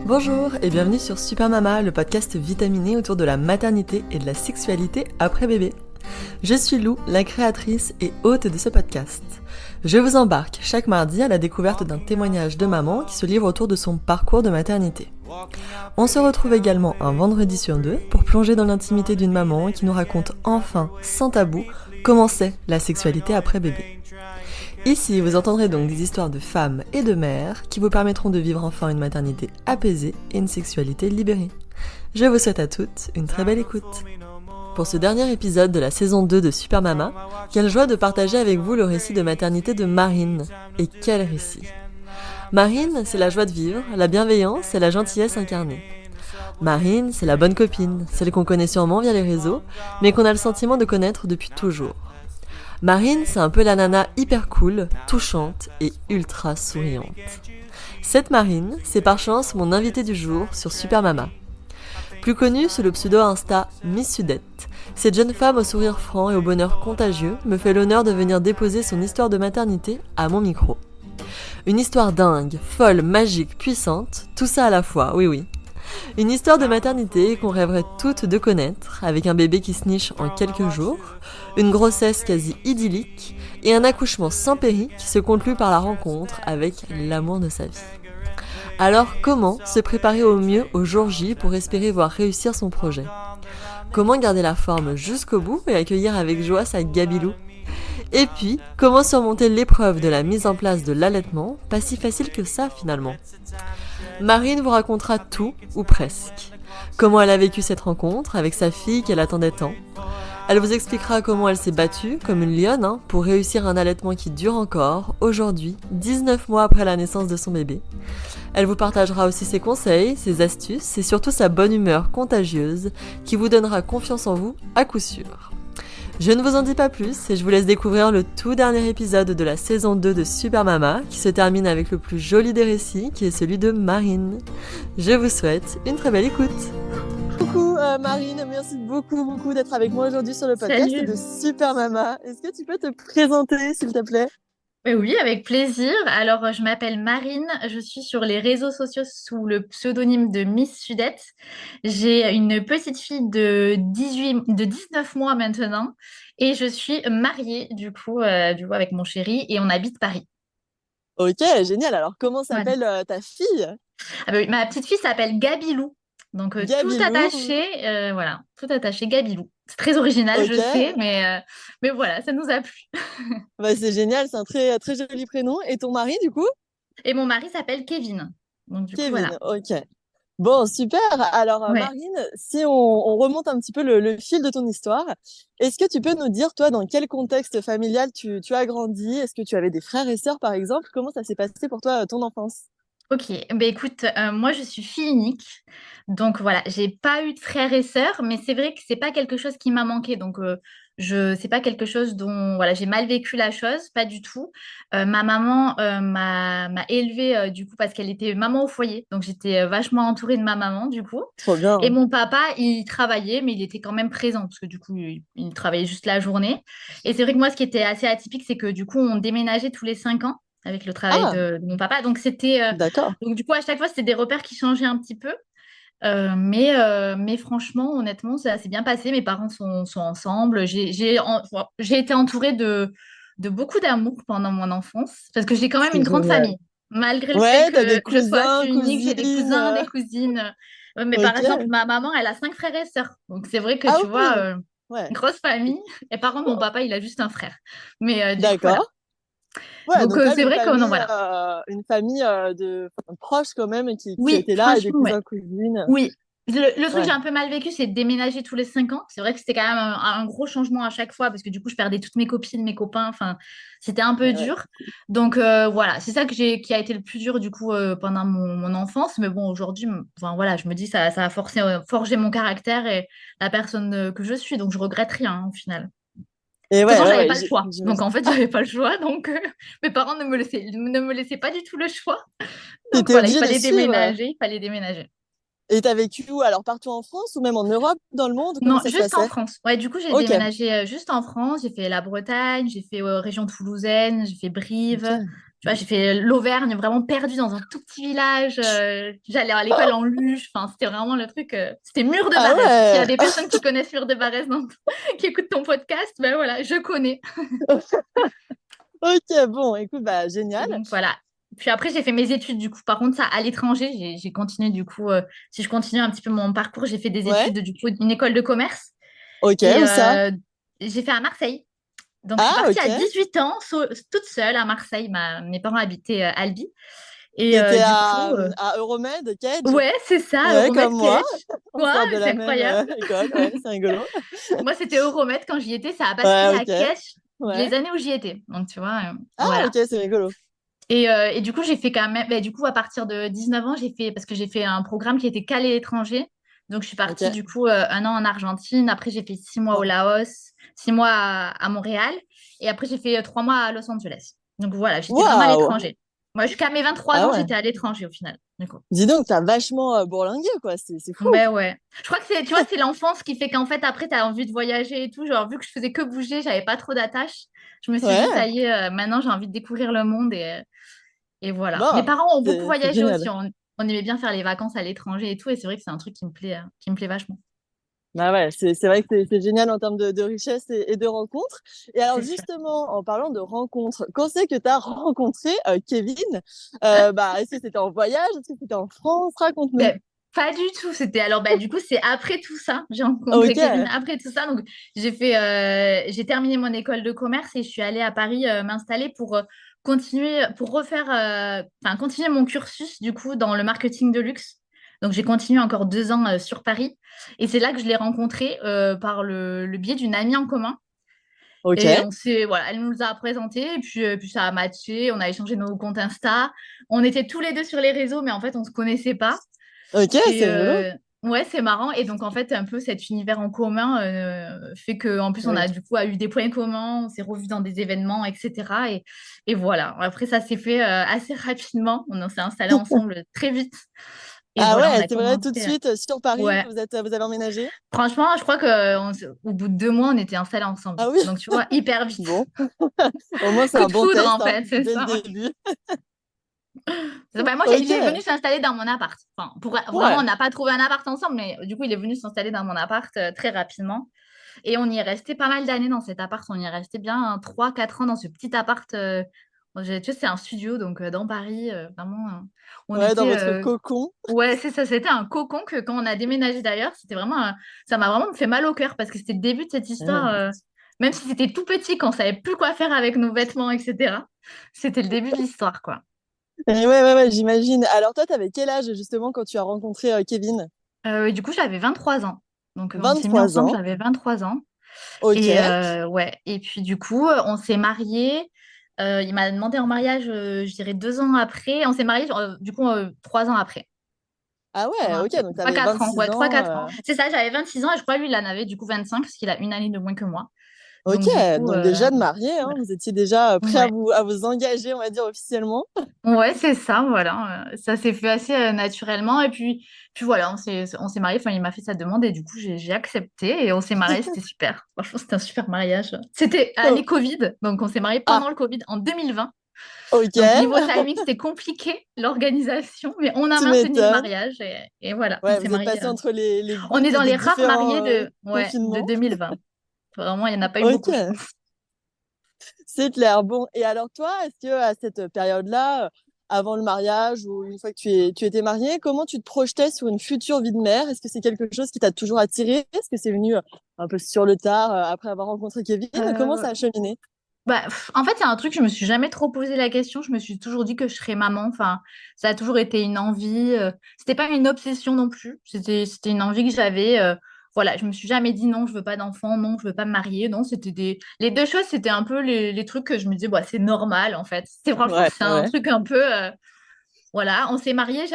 Bonjour et bienvenue sur Super Mama, le podcast vitaminé autour de la maternité et de la sexualité après bébé. Je suis Lou, la créatrice et hôte de ce podcast. Je vous embarque chaque mardi à la découverte d'un témoignage de maman qui se livre autour de son parcours de maternité. On se retrouve également un vendredi sur deux pour plonger dans l'intimité d'une maman qui nous raconte enfin, sans tabou, comment c'est la sexualité après bébé. Ici, vous entendrez donc des histoires de femmes et de mères qui vous permettront de vivre enfin une maternité apaisée et une sexualité libérée. Je vous souhaite à toutes une très belle écoute. Pour ce dernier épisode de la saison 2 de Super Mama, quelle joie de partager avec vous le récit de maternité de Marine. Et quel récit! Marine, c'est la joie de vivre, la bienveillance et la gentillesse incarnée. Marine, c'est la bonne copine, celle qu'on connaît sûrement via les réseaux, mais qu'on a le sentiment de connaître depuis toujours. Marine, c'est un peu la nana hyper cool, touchante et ultra souriante. Cette Marine, c'est par chance mon invitée du jour sur Super Mama. Plus connue sous le pseudo Insta Miss Sudette, cette jeune femme au sourire franc et au bonheur contagieux me fait l'honneur de venir déposer son histoire de maternité à mon micro. Une histoire dingue, folle, magique, puissante, tout ça à la fois, oui. Une histoire de maternité qu'on rêverait toutes de connaître, avec un bébé qui se niche en quelques jours, une grossesse quasi idyllique et un accouchement sans péri qui se conclut par la rencontre avec l'amour de sa vie. Alors comment se préparer au mieux au jour J pour espérer voir réussir son projet? Comment garder la forme jusqu'au bout et accueillir avec joie sa Gabilou? Et puis, comment surmonter l'épreuve de la mise en place de l'allaitement, pas si facile que ça finalement. Marine vous racontera tout, ou presque. Comment elle a vécu cette rencontre avec sa fille qu'elle attendait tant. Elle vous expliquera comment elle s'est battue, comme une lionne, pour réussir un allaitement qui dure encore, aujourd'hui, 19 mois après la naissance de son bébé. Elle vous partagera aussi ses conseils, ses astuces et surtout sa bonne humeur contagieuse qui vous donnera confiance en vous à coup sûr. Je ne vous en dis pas plus et je vous laisse découvrir le tout dernier épisode de la saison 2 de Super Mama qui se termine avec le plus joli des récits qui est celui de Marine. Je vous souhaite une très belle écoute. Coucou Marine, merci beaucoup d'être avec moi aujourd'hui sur le podcast Salut. de Super Mama. Est-ce que tu peux te présenter s'il te plaît? Oui, avec plaisir. Alors, je m'appelle Marine, je suis sur les réseaux sociaux sous le pseudonyme de Miss Sudette. J'ai une petite fille de 19 mois maintenant et je suis mariée du coup avec mon chéri et on habite Paris. Ok, génial. Alors comment Voilà. s'appelle ta fille? Ah bah oui, ma petite fille s'appelle Gabilou. Donc, tout Gabilou. attaché, voilà, tout attaché, Gabilou. C'est très original, je Ok, sais, mais voilà, ça nous a plu. bah, c'est génial, c'est un très joli prénom. Et ton mari du coup? Et mon mari s'appelle Kevin. Donc, du coup, Kevin, voilà. ok. Bon, super. Alors, Ouais. Marine, si on remonte un petit peu le fil de ton histoire, est-ce que tu peux nous dire, toi, dans quel contexte familial tu as grandi? Est-ce que tu avais des frères et sœurs, par exemple? Comment ça s'est passé pour toi, ton enfance? Ok, ben écoute, moi je suis fille unique, donc voilà, j'ai pas eu de frères et sœurs, mais c'est vrai que c'est pas quelque chose qui m'a manqué, donc c'est pas quelque chose dont voilà j'ai mal vécu la chose, pas du tout. Ma maman m'a élevée du coup parce qu'elle était maman au foyer, donc j'étais vachement entourée de ma maman du coup. Trop Et bien. mon papa, il travaillait, mais il était quand même présent parce que du coup il travaillait juste la journée. Et c'est vrai que moi, ce qui était assez atypique, c'est que du coup on déménageait tous les 5 ans avec le travail Ah, de mon papa. Donc c'était d'accord. donc du coup à chaque fois c'était des repères qui changeaient un petit peu. Mais franchement, honnêtement, ça s'est bien passé. Mes parents sont ensemble. J'ai été entourée de beaucoup d'amour pendant mon enfance parce que j'ai quand même C'est une grande génial. famille. Malgré le fait Ouais, t'as des que je sois cousins, fille unique, j'ai des cousines. cousins, des cousines. Mais par exemple, Ok. ma maman, elle a 5 frères et sœurs. Donc c'est vrai que Ah tu vois, oui. Ouais. grosse famille. Et par contre, mon Wow. papa, il a juste un frère. Mais du coup, voilà. D'accord. Ouais, Donc donc quand même c'est vrai que non, voilà. une famille proche quand même qui Oui, était là et des franchement, ouais. cousins, cousines. Oui, le truc que j'ai Ouais. un peu mal vécu, c'est de déménager tous les 5 ans. C'est vrai que c'était quand même un gros changement à chaque fois parce que du coup, je perdais toutes mes copines, mes copains. Enfin, c'était un peu Ouais, ouais. dur. Donc voilà, c'est ça qui a été le plus dur du coup pendant mon enfance. Mais bon, aujourd'hui, enfin, voilà, je me dis ça a forgé mon caractère et la personne que je suis. Donc je regrette rien hein, au final. Et De toute ouais, façon, ouais, j'avais ouais, pas le choix. Donc j'imagine. en fait, j'avais pas le choix. Donc mes parents ne me laissaient pas du tout le choix. Donc T'étais voilà, il obligé de fallait suivre. déménager, il fallait déménager. Et t'as vécu où? Alors partout en France ou même en Europe, dans le monde? Comment Non, ça se juste en passait? France. Ouais, du coup, j'ai Ok. déménagé juste en France. J'ai fait la Bretagne, j'ai fait région toulousaine, j'ai fait Brive. Ok. Tu vois, j'ai fait l'Auvergne, vraiment perdue dans un tout petit village. J'allais à l'école en luge. Enfin, c'était vraiment le truc. C'était Mur de Ah Barès. S'il y a ouais! des personnes qui connaissent Mur de Barès, qui écoutent ton podcast, ben voilà, je connais. Ok, bon, écoute, bah Et génial. donc voilà. Puis après, j'ai fait mes études, du coup. Par contre, ça, à l'étranger, j'ai continué, du coup. Si je continue un petit peu mon parcours, j'ai fait des Ouais, études, du coup, une école de commerce. ok, Et où ça? j'ai fait à Marseille. Donc, je suis Ah, partie à ok. 18 ans, toute seule à Marseille. Mes parents habitaient Albi. Et T'étais du coup, à Euromed, Cage? ouais, c'est ça, Ouais, Euromed comme moi. Cash. On Ouais, sort de c'est la même incroyable. école, ouais, c'est rigolo. Moi, c'était Euromed quand j'y étais. Ça a Ouais, basculé à ok. Cash Ouais. les années où j'y étais. Donc, tu vois, Ah, voilà. ok, c'est rigolo. Et du coup, j'ai fait quand même. Bah, du coup, à partir de 19 ans, parce que j'ai fait un programme qui était calé étranger. Donc, je suis Ok. partie, du coup, un an en Argentine. Après, j'ai fait 6 mois au Bon. Laos, 6 mois à Montréal. Et après, j'ai fait 3 mois à Los Angeles. Donc, voilà, j'étais vraiment à Waouh! l'étranger. Moi, jusqu'à mes 23 Ah ans, ouais. j'étais à l'étranger au final. Du coup. Dis donc, t'as vachement bourlingué, quoi. C'est fou. Ouais, ouais. Je crois que tu vois, c'est l'enfance qui fait qu'en fait, après, tu as envie de voyager et tout. Genre, vu que je faisais que bouger, j'avais pas trop d'attaches. Je me suis dit, ça Ouais. y est, maintenant, j'ai envie de découvrir le monde et voilà. Mes Bon, parents ont beaucoup c'est voyagé aussi. génial. On aimait bien faire les vacances à l'étranger et tout. Et c'est vrai que c'est un truc qui me plaît vachement. Bah ouais, c'est vrai que c'est génial en termes de richesse et de rencontres. Et alors C'est sûr. justement, en parlant de rencontres, quand c'est que tu as rencontré Kevin? Hein. Bah, est-ce que c'était en voyage? Est-ce que c'était en France? Raconte-nous. Ben, pas du tout. Alors, du coup, c'est après tout ça. J'ai rencontré Ok, Kevin après tout ça. Donc, j'ai terminé mon école de commerce et je suis allée à Paris m'installer pour continuer, pour refaire, enfin, continuer mon cursus, du coup, dans le marketing de luxe. Donc, j'ai continué encore 2 ans sur Paris. Et c'est là que je l'ai rencontré par le biais d'une amie en commun. ok, Et voilà, elle nous a présenté, et puis ça a matché, on a échangé nos comptes Insta. On était tous les deux sur les réseaux, mais en fait, on se connaissait pas. ok, Et c'est rigolo. ouais, c'est marrant. Et donc, en fait, un peu cet univers en commun fait qu'en plus, on Oui. a du coup eu des points communs, on s'est revus dans des événements, etc. Et voilà. Après, ça s'est fait assez rapidement. On s'est installés ensemble très vite. Et Ah voilà, on ouais, a c'est vrai, tout de commencé. suite, sur Paris, Ouais. vous avez emménagé? Franchement, je crois qu'au bout de 2 mois, on était installés ensemble. Ah oui, Donc, tu vois, hyper vite. bon, au moins c'est Coup un de bon foudre, test, en hein, fait, c'est dès le ça. début. Bah, moi, il est Ok, venu s'installer dans mon appart. Enfin, vraiment, on ouais, n'a pas trouvé un appart ensemble, mais du coup, il est venu s'installer dans mon appart très rapidement. Et on y est resté pas mal d'années dans cet appart. On y est resté bien 3 4 ans dans ce petit appart. Tu sais, c'est un studio, donc dans Paris, vraiment, on ouais, dans était. votre cocon. Ouais, c'est ça, c'était un cocon que quand on a déménagé d'ailleurs, c'était vraiment. Ça m'a vraiment fait mal au cœur parce que c'était le début de cette histoire. Ouais. Même si c'était tout petit, qu'on savait plus quoi faire avec nos vêtements, etc. C'était le début de l'histoire, quoi. Et ouais, j'imagine. Alors toi, t'avais quel âge justement quand tu as rencontré Kevin? Du coup, j'avais 23 ans. Donc, on s'est mis 23 ensemble, ans. j'avais 23 ans. Ok. Et ouais. Et puis, du coup, on s'est mariés. Il m'a demandé en mariage, je dirais 2 ans après. On s'est mariés, du coup, 3 ans après. Ah Trois ouais, ans ok, après. donc Trois, t'avais 4 ans. 26 Ouais, trois ans. quatre ans. C'est ça, j'avais 26 ans et je crois lui, il en avait du coup 25 parce qu'il a une année de moins que moi. Ok, Donc, du coup, donc déjà de marié, hein, voilà. vous étiez déjà prêt Ouais. à vous engager, on va dire officiellement. Ouais, c'est ça, voilà. Ça s'est fait assez naturellement. Et puis voilà, on s'est mariés. Enfin, il m'a fait sa demande et du coup, j'ai accepté et on s'est mariés. C'était super. Franchement, c'était un super mariage. C'était Oh. année Covid, donc on s'est mariés Ah, pendant le Covid en 2020. ok, Donc, niveau timing, c'était compliqué, l'organisation, mais on a tu maintenu le m'étonnes. mariage et voilà, on Ouais, s'est vous êtes mariés. passé entre les On est gouttes dans des les rares différents mariés de confinements. 2020. Vraiment, il n'y en a pas eu beaucoup, je Ok, pense. c'est clair. Bon, et alors toi, est-ce que à cette période-là, avant le mariage ou une fois que tu étais mariée, comment tu te projetais sur une future vie de mère? Est-ce que c'est quelque chose qui t'a toujours attiré? Est-ce que c'est venu un peu sur le tard après avoir rencontré Kevin? Comment Euh, ça a cheminé? En fait, il y a un truc, je me suis jamais trop posé la question. Je me suis toujours dit que je serais maman. Enfin, ça a toujours été une envie. C'était pas une obsession non plus. C'était une envie que j'avais. Voilà, je me suis jamais dit non, je veux pas d'enfant, non, je veux pas me marier. Non, les deux choses, c'était un peu les trucs que je me disais, bah, c'est normal en fait. Franchement, Ouais, c'est un ouais. truc un peu. Voilà, on s'est mariés,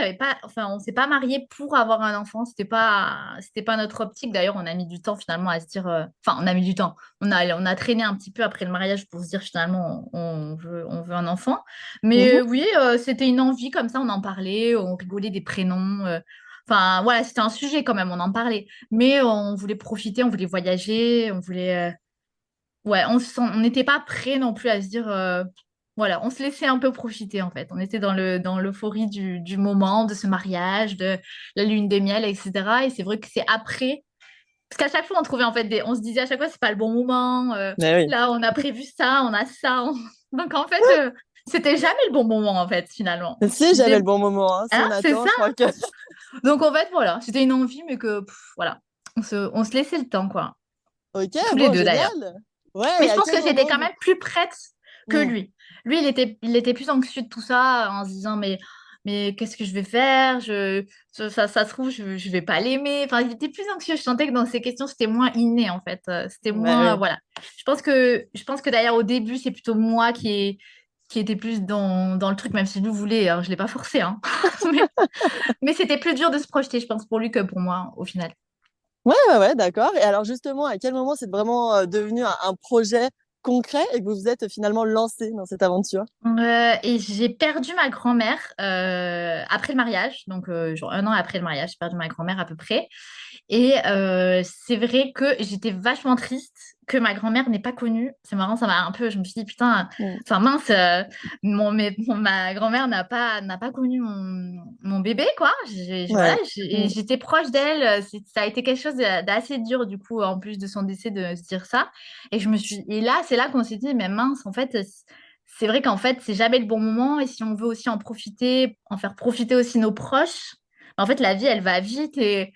enfin, on s'est pas mariés pour avoir un enfant, c'était pas notre optique. D'ailleurs, on a mis du temps finalement à se dire, enfin, on a mis du temps. On a traîné un petit peu après le mariage pour se dire finalement, on veut un enfant. Mais Mhm. oui, c'était une envie comme ça, on en parlait, on rigolait des prénoms. Enfin, voilà, c'était un sujet quand même, on en parlait. Mais on voulait profiter, on voulait voyager, on voulait, ouais, on n'était pas prêts non plus à se dire. voilà, on se laissait un peu profiter en fait. On était dans l'euphorie du moment, de ce mariage, de la lune de miel, etc. Et c'est vrai que c'est après, parce qu'à chaque fois on trouvait en fait on se disait à chaque fois c'est pas le bon moment. Mais oui. Là on a prévu ça, on a ça. Donc en fait c'était jamais le bon moment en fait finalement. On Si, se j'avais disait le bon moment. Hein. Si hein, on c'est attend, ça. je crois que. Donc en fait voilà, c'était une envie mais que voilà, on se laissait le temps quoi. Ok, Tous les bon, deux d'ailleurs. génial. Ouais, Mais et je à pense quel que j'étais moment, quand du même coup? plus prête que Hmm. lui. Lui, il était plus anxieux de tout ça en se disant, mais qu'est-ce que je vais faire? Ça se trouve, je vais pas l'aimer. Enfin, il était plus anxieux. Je sentais que dans ces questions, c'était moins inné, en fait. C'était Mais moins, oui. voilà. Je pense que d'ailleurs, au début, c'est plutôt moi qui était plus dans le truc, même si lui voulait, hein, je l'ai pas forcé, hein. Mais, mais c'était plus dur de se projeter, je pense, pour lui que pour moi, au final. Ouais, ouais, ouais, d'accord. Et alors, justement, à quel moment c'est vraiment devenu un projet concret et que vous vous êtes finalement lancé dans cette aventure? Et j'ai perdu ma grand-mère après le mariage, donc genre 1 an après le mariage, j'ai perdu ma grand-mère à peu près. Et c'est vrai que j'étais vachement triste que ma grand-mère n'ait pas connu. C'est marrant, ça m'a un peu. Je me suis dit putain, Hmm. enfin mince, ma grand-mère n'a pas connu mon bébé quoi. Voilà, Ouais. Hmm. j'étais proche d'elle. Ça a été quelque chose d'assez dur du coup, en plus de son décès, de se dire ça. Et là, c'est là qu'on s'est dit mais mince, en fait. C'est vrai qu'en fait, c'est jamais le bon moment et si on veut aussi en profiter, en faire profiter aussi nos proches, en fait, la vie, elle va vite et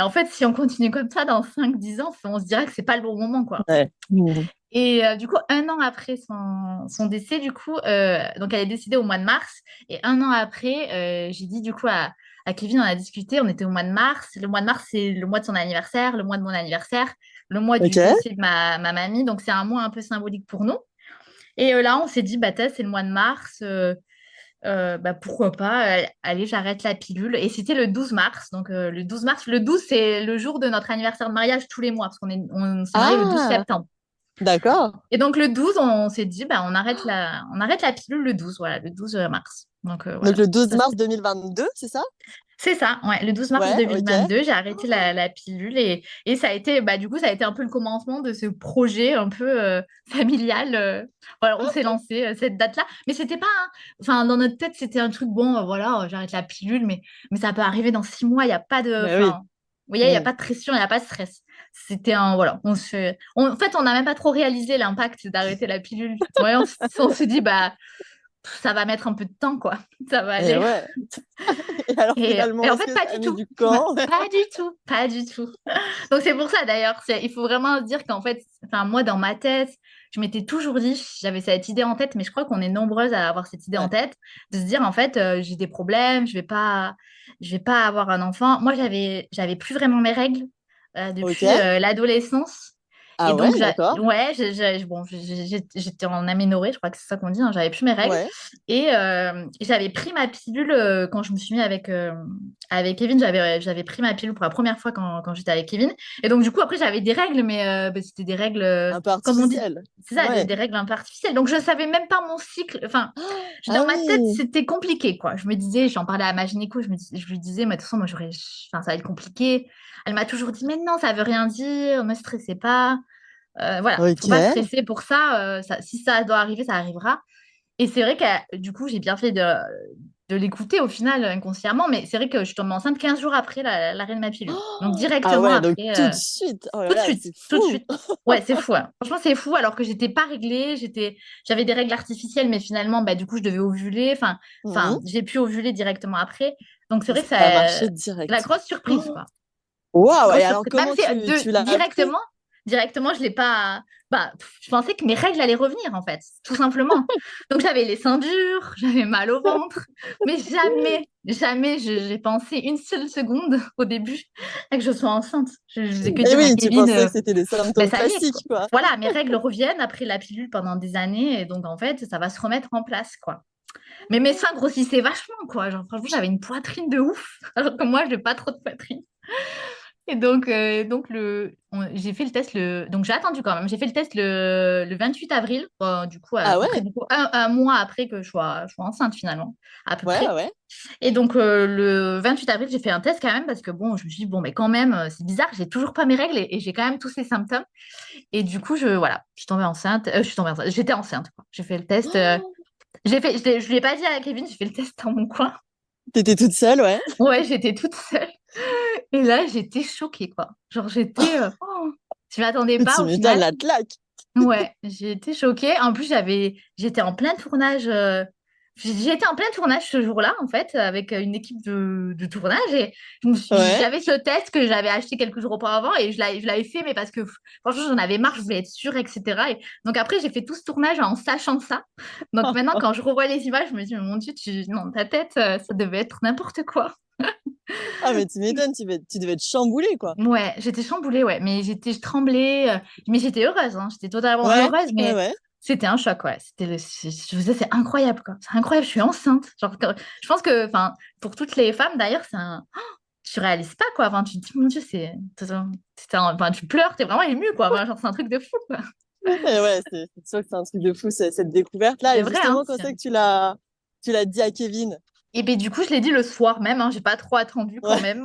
en fait, si on continue comme ça dans 5 10 ans, on se dirait que c'est pas le bon moment, quoi. Ouais. Hmm. Et du coup, 1 an après son décès, du coup, donc elle est décédée au mois de mars. Et 1 an après, j'ai dit du coup à Kevin, on a discuté, on était au mois de mars. Le mois de mars, c'est le mois de son anniversaire, le mois de mon anniversaire, le mois du Ok. décès de ma mamie. Donc c'est un mois un peu symbolique pour nous. Et là, on s'est dit, bah, c'est le mois de mars. Bah, pourquoi pas, allez, j'arrête la pilule. Et c'était le 12 mars. Donc, le 12 mars, le 12, c'est le jour de notre anniversaire de mariage tous les mois, parce on s'est marié le 12 Ah, septembre. d'accord. Et donc, le 12, on s'est dit, bah, on arrête la pilule le 12, voilà, le 12 mars. Donc, Donc voilà. le 12 Ça, mars 2022, c'est ça? c'est ça, ouais, le 12 mars Ouais, ok. 2022, j'ai arrêté la pilule et ça a été, bah, du coup, ça a été un peu le commencement de ce projet un peu familial. Voilà, on s'est lancé cette date-là, mais c'était pas, enfin, dans notre tête, c'était un truc, bon, voilà, j'arrête la pilule, mais ça peut arriver dans 6 mois, il n'y a pas de, Mais oui. enfin, vous voyez, il n'y a Hmm. pas de pression, il n'y a pas de stress. C'était voilà, en fait, on n'a même pas trop réalisé l'impact d'arrêter la pilule. Ouais, on se dit, bah, ça va mettre un peu de temps, quoi, ça va Et aller. ouais. Et alors finalement, Et en est-ce fait, que pas ça a du mis tout. du camp? Pas du tout. Pas du tout. Donc, c'est pour ça, d'ailleurs. Il faut vraiment se dire qu'en fait, enfin, moi, dans ma tête, je m'étais toujours dit, j'avais cette idée en tête, mais je crois qu'on est nombreuses à avoir cette idée en Ouais. tête, de se dire, en fait, j'ai des problèmes, je vais pas avoir un enfant. Moi, j'avais plus vraiment mes règles Ok. depuis l'adolescence. Et Ah ouais, donc, d'accord. ouais, bon, j'étais en aménorrhée, je crois que c'est ça qu'on dit, hein, j'avais plus mes règles. Ouais. Et j'avais pris ma pilule quand je me suis mis avec Kevin. J'avais pris ma pilule pour la première fois quand j'étais avec Kevin. Et donc, du coup, après, j'avais des règles, mais bah, c'était des règles, Un peu comme on dit, artificiel. c'est ça, des, Ouais. des règles un peu artificielles. Donc, je ne savais même pas mon cycle. Enfin, Ah dans ma tête, oui. c'était compliqué, quoi. Je me disais, j'en parlais à ma gynéco, je lui disais, mais de toute façon, moi, enfin, ça va être compliqué. Elle m'a toujours dit, mais non, ça veut rien dire, ne stressez pas. Voilà, faut pas Ok. stresser pour ça, si ça doit arriver, ça arrivera. Et c'est vrai que du coup, j'ai bien fait de l'écouter au final inconsciemment, mais c'est vrai que je suis tombée enceinte 15 jours après l'arrêt de ma pilule. Donc Ah directement ouais, donc après, tout de suite. Oh là tout de là, suite, c'est tout de fou. suite. Ouais, c'est fou, hein. Franchement, c'est fou alors que j'étais pas réglée, j'avais des règles artificielles, mais finalement, bah, du coup, je devais ovuler. Enfin, Mhm. j'ai pu ovuler directement après. Donc c'est Et vrai que ça a marché la direct. grosse surprise, quoi. Waouh. Et Grosse alors, surprise. Même comment si tu l'as appris? directement, je l'ai pas. Bah, je pensais que mes règles allaient revenir, en fait, tout simplement. Donc, j'avais les seins durs, j'avais mal au ventre, mais jamais, jamais j'ai pensé une seule seconde au début que je sois enceinte. Je faisais que Eh dire à oui, tu Kevin, pensais que c'était des ben, symptômes ça y est, quoi. classiques, quoi. Voilà, mes règles reviennent après la pilule pendant des années, et donc, en fait, ça va se remettre en place, quoi. Mais mes seins grossissaient vachement, quoi. Genre, franchement, j'avais une poitrine de ouf, alors que moi, je n'ai pas trop de poitrine. Et donc j'ai fait le test donc j'ai attendu quand même. J'ai fait le test le 28 avril, du coup à Ah peu près ouais? du coup, un mois après que je sois enceinte finalement, à peu Ouais, près. ouais. Et donc le 28 avril, j'ai fait un test quand même parce que bon, je me suis dit bon mais quand même c'est bizarre, j'ai toujours pas mes règles et j'ai quand même tous ces symptômes. Et du coup voilà, je suis tombée enceinte, j'étais enceinte quoi. J'ai fait le test. Je lui ai pas dit à Kevin, j'ai fait le test dans mon coin. T'étais toute seule, ouais. Ouais, j'étais toute seule. Et là, j'étais choquée, quoi. Genre, je m'attendais pas Tu au m'étonnes, final. la claque. Ouais, j'ai été choquée. En plus, j'étais en plein tournage. J'étais en plein tournage ce jour-là, en fait, avec une équipe de tournage. Et Ouais. j'avais ce test que j'avais acheté quelques jours auparavant et je l'avais fait, mais parce que franchement, j'en avais marre, je voulais être sûre, etc. Et donc après, j'ai fait tout ce tournage en sachant ça. Donc maintenant, quand je revois les images, je me dis, mais mon Dieu, non, ta tête, ça devait être n'importe quoi. Ah, mais tu m'étonnes, tu devais être chamboulée, quoi. Ouais, j'étais chamboulée, ouais, mais je tremblais, mais j'étais heureuse, hein, j'étais totalement Ouais, heureuse, ouais, mais ouais. c'était un choc, ouais. Je me disais, c'est incroyable, quoi. C'est incroyable, je suis enceinte. Genre, je pense que, enfin, pour toutes les femmes, d'ailleurs, tu réalises pas, quoi. Enfin, tu te dis, mon Dieu, enfin, tu pleures, t'es vraiment émue, quoi. Enfin, genre, c'est un truc de fou, quoi. Et ouais, c'est sûr que c'est un truc de fou, cette découverte-là. C'est Et vrai, hein. justement, quand c'est que tu l'as dit à Kevin? Et bien, du coup, je l'ai dit le soir même, hein, j'ai pas trop attendu quand Ouais, même.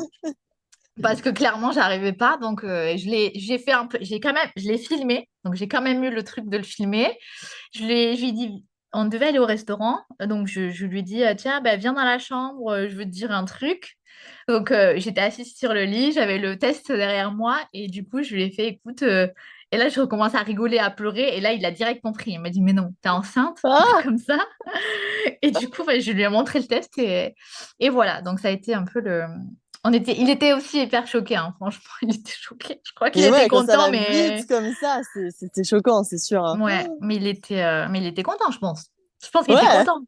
Parce que clairement, j'arrivais pas. Donc, j'ai fait un peu, je l'ai filmé. Donc, j'ai quand même eu le truc de le filmer. Je lui ai dit, on devait aller au restaurant. Donc, je lui ai dit, tiens, bah, viens dans la chambre, je veux te dire un truc. Donc, j'étais assise sur le lit, j'avais le test derrière moi. Et du coup, je lui ai fait, écoute, et là, je recommence à rigoler, à pleurer. Et là, il a direct compris. Il m'a dit, mais non, t'es enceinte, un truc ah, comme ça. Et du coup, bah, je lui ai montré le test. Et voilà. Donc, ça a été un peu le. Il était aussi hyper choqué, hein. Franchement, il était choqué. Je crois qu'il mais était ouais, quand ça content, va vite mais comme ça, c'est choquant, c'est sûr, hein. ouais, mais il était content, je pense. Je pense qu'il était Ouais, content.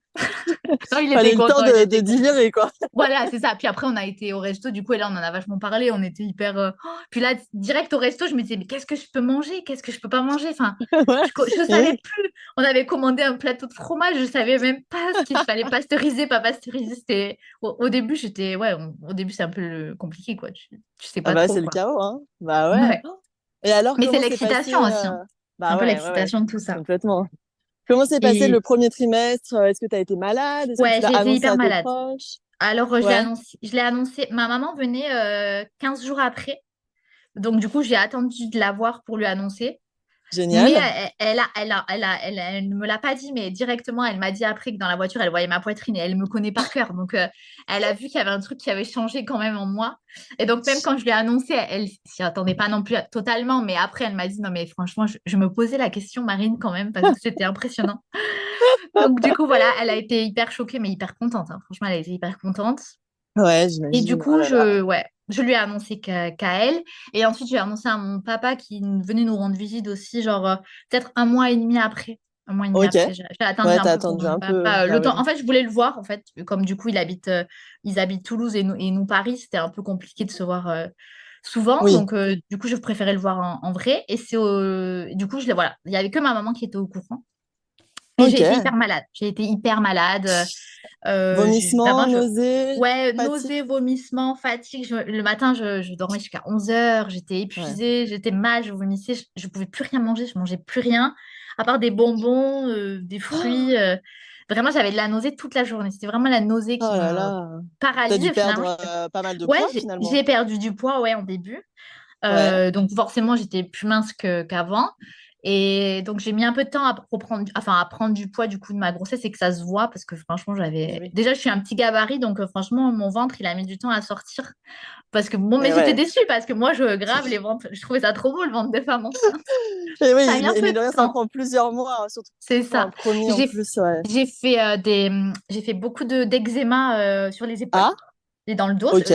Non, il était fallait le temps content, il de était content. digérer, quoi. Voilà, c'est ça. Puis après, on a été au resto, du coup, et là, on en a vachement parlé. On était hyper. Puis là, direct au resto, je me disais, mais qu'est-ce que je peux manger? Qu'est-ce que je peux pas manger? Enfin, Ouais, je et savais oui. plus. On avait commandé un plateau de fromage, je savais même pas ce qu'il fallait pasteuriser, pas pasteuriser. Au début, ouais, au début, c'est un peu compliqué, quoi. Tu sais Ah pas bah, trop, c'est le quoi. chaos, hein. Bah ouais. Ouais. Et alors, Mais c'est comment s'est l'excitation passé aussi, hein. C'est un Bah peu ouais, l'excitation de tout ça. complètement. Comment s'est passé le Et premier trimestre? Est-ce que tu as été malade? Est-ce que tu ouais, l'as j'ai été annoncé hyper à tes malade. proches? Alors, Ouais, je l'ai annoncé. Ma maman venait 15 jours après. Donc, du coup, j'ai attendu de la voir pour lui annoncer. Mais génial. elle ne me l'a pas dit, mais directement, elle m'a dit après que dans la voiture, elle voyait ma poitrine et elle me connaît par cœur. Donc, elle a vu qu'il y avait un truc qui avait changé quand même en moi. Et donc, même quand je lui ai annoncé, elle s'y attendait pas non plus totalement. Mais après, elle m'a dit, non, mais franchement, je me posais la question, Marine, quand même, parce que c'était impressionnant. Donc, du coup, voilà, elle a été hyper choquée, mais hyper contente, hein. Franchement, elle a été hyper contente. Ouais, Et du j'imagine. Oh coup, là là. ouais, je lui ai annoncé qu'à elle. Et ensuite, je lui ai annoncé à mon papa qui venait nous rendre visite aussi, genre peut-être un mois et demi après. Un mois et demi Ok. après, j'ai attendu Ouais, un t'as peu pour attendu mon un peu. papa. Bah Le oui. temps. En fait, je voulais le voir, en fait. Comme du coup, ils habitent Toulouse et nous Paris, c'était un peu compliqué de se voir souvent. Oui. Donc, du coup, je préférais le voir en vrai. Et du coup, voilà. Il n'y avait que ma maman qui était au courant. Et j'ai été Ok. hyper malade. J'ai été hyper malade. Vomissement, Vraiment, nausées, ouais, fatigue. nausées, vomissements, fatigue. Le matin, je dormais jusqu'à 11 heures. J'étais Ouais. épuisée, j'étais mal, je vomissais. Je pouvais plus rien manger. Je mangeais plus rien, à part des bonbons, des fruits. Vraiment, j'avais de la nausée toute la journée. C'était vraiment la nausée Oh qui là me là. T'as dû paralysait finalement. perdre pas mal de Ouais, poids finalement. j'ai perdu du poids, ouais, en début. Ouais. Donc forcément, j'étais plus mince qu'avant. Et donc j'ai mis un peu de temps à reprendre, enfin à prendre du poids du coup de ma grossesse et que ça se voit parce que franchement Et j'avais oui. déjà je suis un petit gabarit donc franchement mon ventre il a mis du temps à sortir parce que bon mais Et j'étais ouais. déçue parce que moi je grave les ventres je trouvais ça trop beau le ventre de femme enceinte. Et Ça a oui, mis un mais peu mine de de rien, ça temps, prend plusieurs mois, hein, surtout c'est pour un ça. premier en J'ai plus, ouais. j'ai fait beaucoup de d'eczéma sur les épaules Ah, et dans le dos. ok.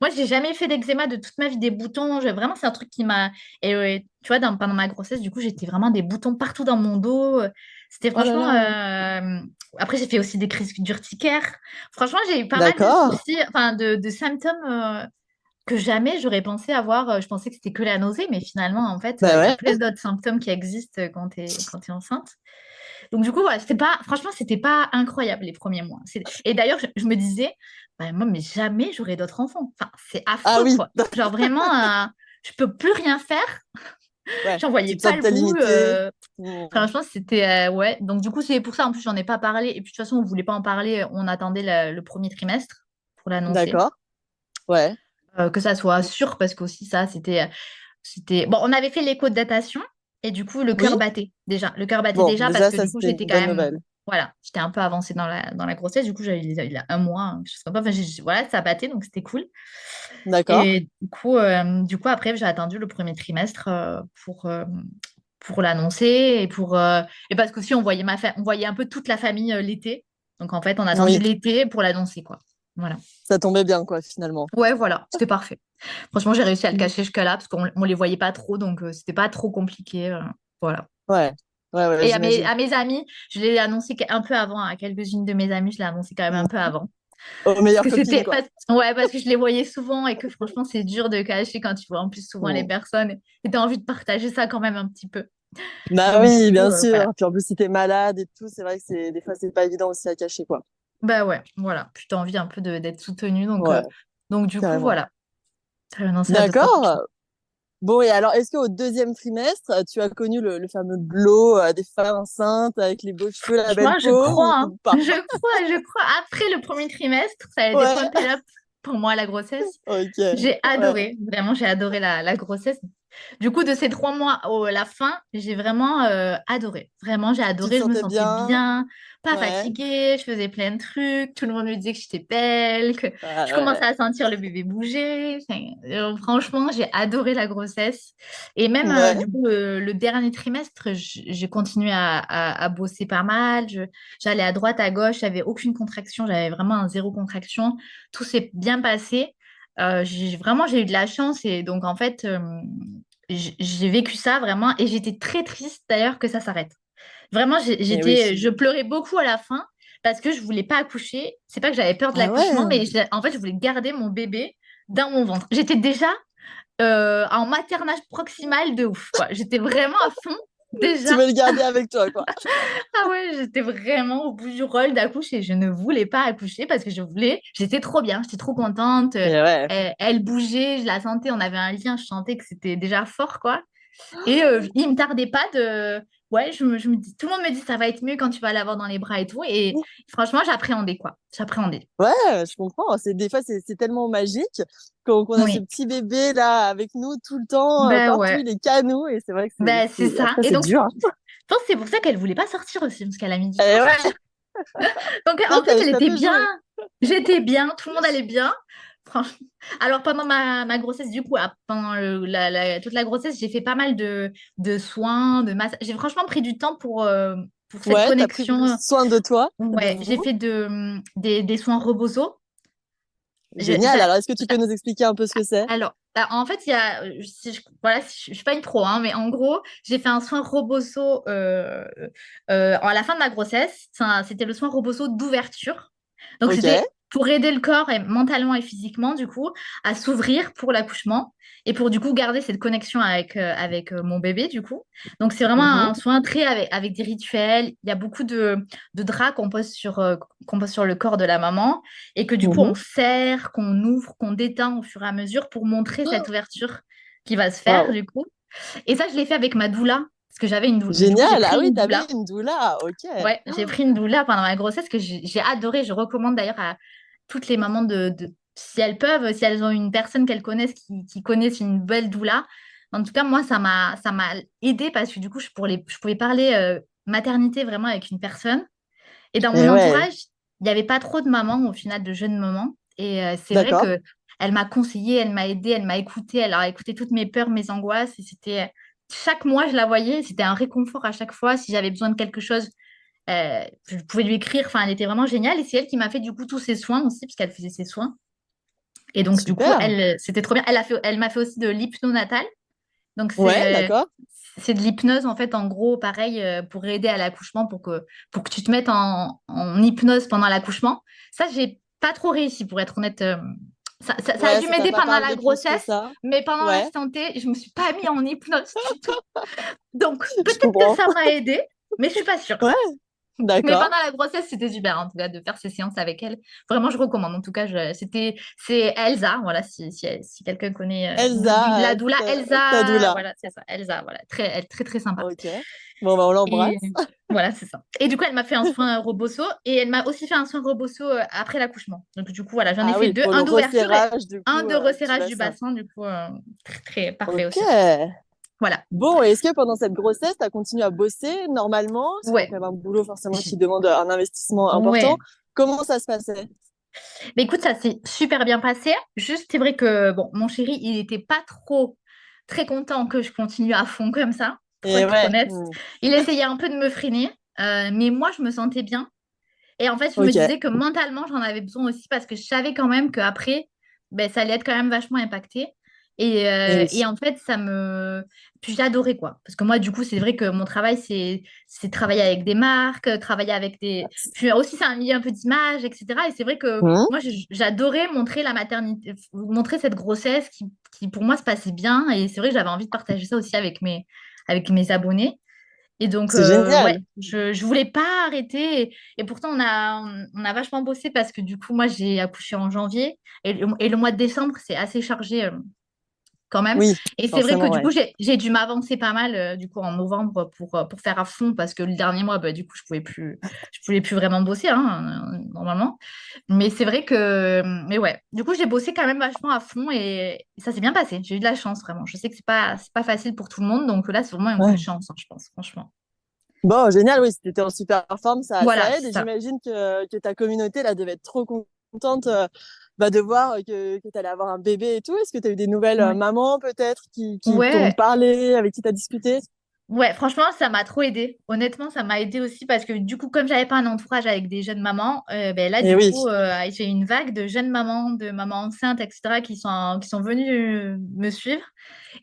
Moi, j'ai jamais fait d'eczéma de toute ma vie, des boutons. Vraiment, c'est un truc qui m'a. Et tu vois, pendant ma grossesse, du coup, j'étais vraiment des boutons partout dans mon dos. C'était Oh là franchement. là. Après, j'ai fait aussi des crises d'urticaire. Franchement, j'ai eu pas mal de D'accord. soucis, enfin, de symptômes que jamais j'aurais pensé avoir. Je pensais que c'était que la nausée, mais finalement, en fait, Bah il y a ouais. plein d'autres symptômes qui existent quand t'es enceinte. Donc, du coup, voilà, franchement, c'était pas incroyable les premiers mois. Et d'ailleurs, je me disais, bah, moi, mais jamais j'aurai d'autres enfants. Enfin, c'est Ah affreux, oui. quoi. Genre, vraiment, je peux plus rien faire. Ouais. J'en voyais Tu te pas sens le t'es bout. limité. Hmm. Franchement, c'était. Ouais. Donc, du coup, c'est pour ça, en plus, j'en ai pas parlé. Et puis, de toute façon, on voulait pas en parler. On attendait le premier trimestre pour l'annoncer. D'accord. Ouais. Que ça soit sûr, parce qu'aussi, ça, c'était. Bon, on avait fait l'écho de datation. Et du coup, le cœur Oui. battait déjà. Le cœur battait Bon, déjà parce déjà, que ça, du coup, c'était j'étais une quand bonne même nouvelle. Voilà, j'étais un peu avancée dans la grossesse. Du coup, j'avais il y a un mois, quelque chose comme ça. Enfin, voilà, ça battait, donc c'était cool. D'accord. Et du coup, après, j'ai attendu le premier trimestre pour l'annoncer et parce qu'aussi, on voyait un peu toute la famille l'été. Donc, en fait, on a attendu Oui, l'été pour l'annoncer, quoi. Voilà. ça tombait bien, quoi, finalement. Ouais, voilà, c'était parfait. Franchement, j'ai réussi à le Mm. cacher jusqu'à là parce qu'on les voyait pas trop, donc c'était pas trop compliqué. Voilà. Ouais, ouais, Et à mes, j'imagine. à mes amis, je l'ai annoncé un peu avant, à quelques-unes de mes amies, je l'ai annoncé quand même un peu Mm. avant. Aux Parce meilleures que copines, quoi. ouais, parce que je les voyais souvent et que franchement, c'est dur de cacher quand tu vois en plus souvent les Mm. personnes et tu as envie de partager ça quand même un petit peu. Bah Donc, du oui, coup, bien sûr. voilà. Puis en plus, si t'es malade et tout, c'est vrai que des fois, c'est pas évident aussi à cacher, quoi. Bah ouais, voilà. Puis tu as envie un peu d'être soutenue. Ouais, Donc du coup, carrément. voilà. J'ai annoncé à d'autres accouchements. D'accord. Bon, et alors, est-ce qu'au deuxième trimestre, tu as connu le fameux glow des femmes enceintes avec les beaux cheveux, la belle Franchement, je peau crois, hein. ou pas? Je crois. Après le premier trimestre, ça a été Ouais, pump it up pour moi, la grossesse. ok. J'ai Ouais. adoré, vraiment, j'ai adoré la grossesse. Du coup, de ces 3 mois à la fin, j'ai vraiment adoré. Vraiment, j'ai Tu te adoré. Je me sentais sentais bien? bien, pas Ouais. fatiguée, je faisais plein de trucs. Tout le monde me disait que j'étais belle, que Ouais, je commençais ouais. à sentir le bébé bouger. Enfin, franchement, j'ai adoré la grossesse. Et même, Ouais. du coup, le dernier trimestre, j'ai continué à bosser pas mal. J'allais à droite, à gauche, j'avais aucune contraction, j'avais vraiment un zéro contraction. Tout s'est bien passé. Vraiment, j'ai eu de la chance et donc en fait, j'ai vécu ça vraiment et j'étais très triste d'ailleurs que ça s'arrête. Vraiment, Et oui. je pleurais beaucoup à la fin parce que je voulais pas accoucher. C'est pas que j'avais peur de Ah l'accouchement, ouais. mais en fait, je voulais garder mon bébé dans mon ventre. J'étais déjà en maternage proximal de ouf, quoi. J'étais vraiment à fond Tu déjà. veux le garder avec toi, quoi. Ah ouais, j'étais vraiment au bout du rôle d'accoucher. Je ne voulais pas accoucher parce que j'étais trop bien, j'étais trop contente. Et ouais. Elle bougeait, je la sentais, on avait un lien, je sentais que c'était déjà fort, quoi. Et il me tardait pas de. Ouais, je me dis, tout le monde me dit ça va être mieux quand tu vas l'avoir dans les bras et tout. Et franchement, j'appréhendais, quoi. J'appréhendais. Ouais, je comprends. Des fois, c'est tellement magique qu'on a ce Oui. petit bébé là avec nous tout le temps, Ben partout, ouais. il est qu'à nous. Et c'est vrai que Ben c'est ça. après, Et c'est donc, je dur. pense que c'est pour ça qu'elle voulait pas sortir aussi, parce qu'elle a mis du temps. Et ouais, Donc, en fait, elle ça était peut bien, jouer. j'étais bien, tout le monde allait bien. Franchement. Alors, pendant ma grossesse, du coup, pendant toute la grossesse, j'ai fait pas mal de soins, de massages. J'ai franchement pris du temps pour cette Ouais, t'as pris connexion. soin de toi, de Ouais, j'ai vous. fait des soins rebozo. Je- Génial. j'a- Alors, est-ce que tu peux nous expliquer un peu ce que c'est? alors, en fait, il y a, voilà, je suis pas une pro, hein, mais en gros, j'ai fait un soin Robosso à la fin de ma grossesse. C'était le soin Robosso d'ouverture. Donc, Ok. c'était pour aider le corps mentalement et physiquement, du coup, à s'ouvrir pour l'accouchement et pour, du coup, garder cette connexion avec mon bébé, du coup. Donc, c'est vraiment Mhm, un soin très avec des rituels. Il y a beaucoup de draps qu'on pose sur le corps de la maman et que du coup mhm. on serre, qu'on ouvre, qu'on déteint au fur et à mesure pour montrer cette ouverture qui va se faire Waouh. du coup. Et ça, je l'ai fait avec ma doula, parce que j'avais du coup j'ai Génial. pris Ah oui, une t'avais doula. une doula. Ok. Ouais, j'ai pris une doula pendant ma grossesse que j'ai adoré. Je recommande d'ailleurs à toutes les mamans si elles peuvent, si elles ont une personne qu'elles connaissent qui connaissent une belle doula. En tout cas, moi, ça m'a aidé parce que du coup, je pouvais parler maternité vraiment avec une personne. Et dans mon Et ouais. entourage, il n'y avait pas trop de mamans, au final, de jeunes mamans. Et c'est vrai D'accord. que elle m'a conseillé, elle m'a aidée, elle m'a écoutée, elle a écouté toutes mes peurs, mes angoisses. Et chaque mois, je la voyais, c'était un réconfort à chaque fois. Si j'avais besoin de quelque chose, je pouvais lui écrire. Enfin, elle était vraiment géniale. Et c'est elle qui m'a fait, du coup, tous ses soins aussi, puisqu'elle faisait ses soins. Et donc, du coup, Super. c'était trop bien. Elle m'a fait aussi de l'hypnonatal. Donc, Ouais, d'accord. c'est de l'hypnose, en fait, en gros, pareil, pour aider à l'accouchement, pour que tu te mettes en hypnose pendant l'accouchement. Ça, j'ai pas trop réussi, pour être honnête. Ça a Ouais, dû ça t'a m'aider pas pendant la parlé plus que grossesse, ça. mais pendant Ouais, l'instant T, je me suis pas mis en hypnose du tout. Donc, je peut-être que comprends. ça m'a aidé, mais je suis pas sûre. Ouais, Mais d'accord. pendant la grossesse, c'était super, en tout cas, de faire ces séances avec elle. Vraiment, je recommande. En tout cas, c'est Elsa, voilà, si quelqu'un connaît Elsa, la doula, ta Elsa, doula. voilà, c'est ça, Elsa, voilà, elle est très, très sympa. Ok. Bon, bah, on Et l'embrasse. voilà, c'est ça. Et du coup, elle m'a fait un soin Robosso et elle m'a aussi fait un soin Robosso après l'accouchement. Donc, du coup, voilà, j'en ai Ah fait oui, deux, pour le un d'ouverture et resserrage, du un coup, de du resserrage du bassin. bassin. Du coup, très, très parfait Ok. aussi. Voilà. Bon, et est-ce que pendant cette grossesse, tu as continué à bosser normalement? Parce que c'est Ouais. quand même un boulot forcément qui J- demande un investissement important. Ouais. Comment ça se passait? Mais écoute, ça s'est super bien passé. Juste, c'est vrai que bon, mon chéri, il n'était pas trop très content que je continue à fond comme ça, pour Et être ouais, honnête. Il essayait un peu de me freiner, mais moi, je me sentais bien. Et en fait, je me ok. disais que mentalement, j'en avais besoin aussi parce que je savais quand même qu'après, ben, ça allait être quand même vachement impacté. Et Et oui. en fait, ça me... Puis j'adorais quoi. Parce que moi, du coup, c'est vrai que mon travail, c'est travailler avec des marques, travailler avec des... Puis aussi, c'est un milieu un peu d'image, etc. Et c'est vrai que Mhm. moi, j'adorais montrer la maternité, montrer cette grossesse qui, pour moi, se passait bien. Et c'est vrai que j'avais envie de partager ça aussi avec mes abonnés. Et donc, C'est ouais, génial. je voulais pas arrêter. Et pourtant, on a vachement bossé parce que du coup, moi, j'ai accouché en janvier. Et le mois de décembre, c'est assez chargé quand même. Oui, Et c'est vrai que forcément, du ouais. coup, j'ai dû m'avancer pas mal du coup, en novembre pour faire à fond parce que le dernier mois, bah, du coup, je pouvais plus vraiment bosser normalement. Mais c'est vrai que, mais ouais, du coup, j'ai bossé quand même vachement à fond et ça s'est bien passé. J'ai eu de la chance vraiment. Je sais que c'est pas facile pour tout le monde. Donc là, c'est vraiment un coup de Ouais. chance, hein, je pense, franchement. Bon, génial, oui, si t'étais en super forme, Voilà, ça aide. c'est Et ça. j'imagine que ta communauté, là, devait être trop contente de voir que tu allais avoir un bébé et tout. Est-ce que tu as eu des nouvelles Ouais. mamans, peut-être, qui t'ont Ouais, parlé, avec qui tu as discuté? ouais, franchement, ça m'a trop aidé. Honnêtement, ça m'a aidé aussi parce que du coup, comme j'avais pas un entourage avec des jeunes mamans, ben là, Et du oui, coup, j'ai une vague de jeunes mamans, de mamans enceintes, etc., qui sont venues me suivre.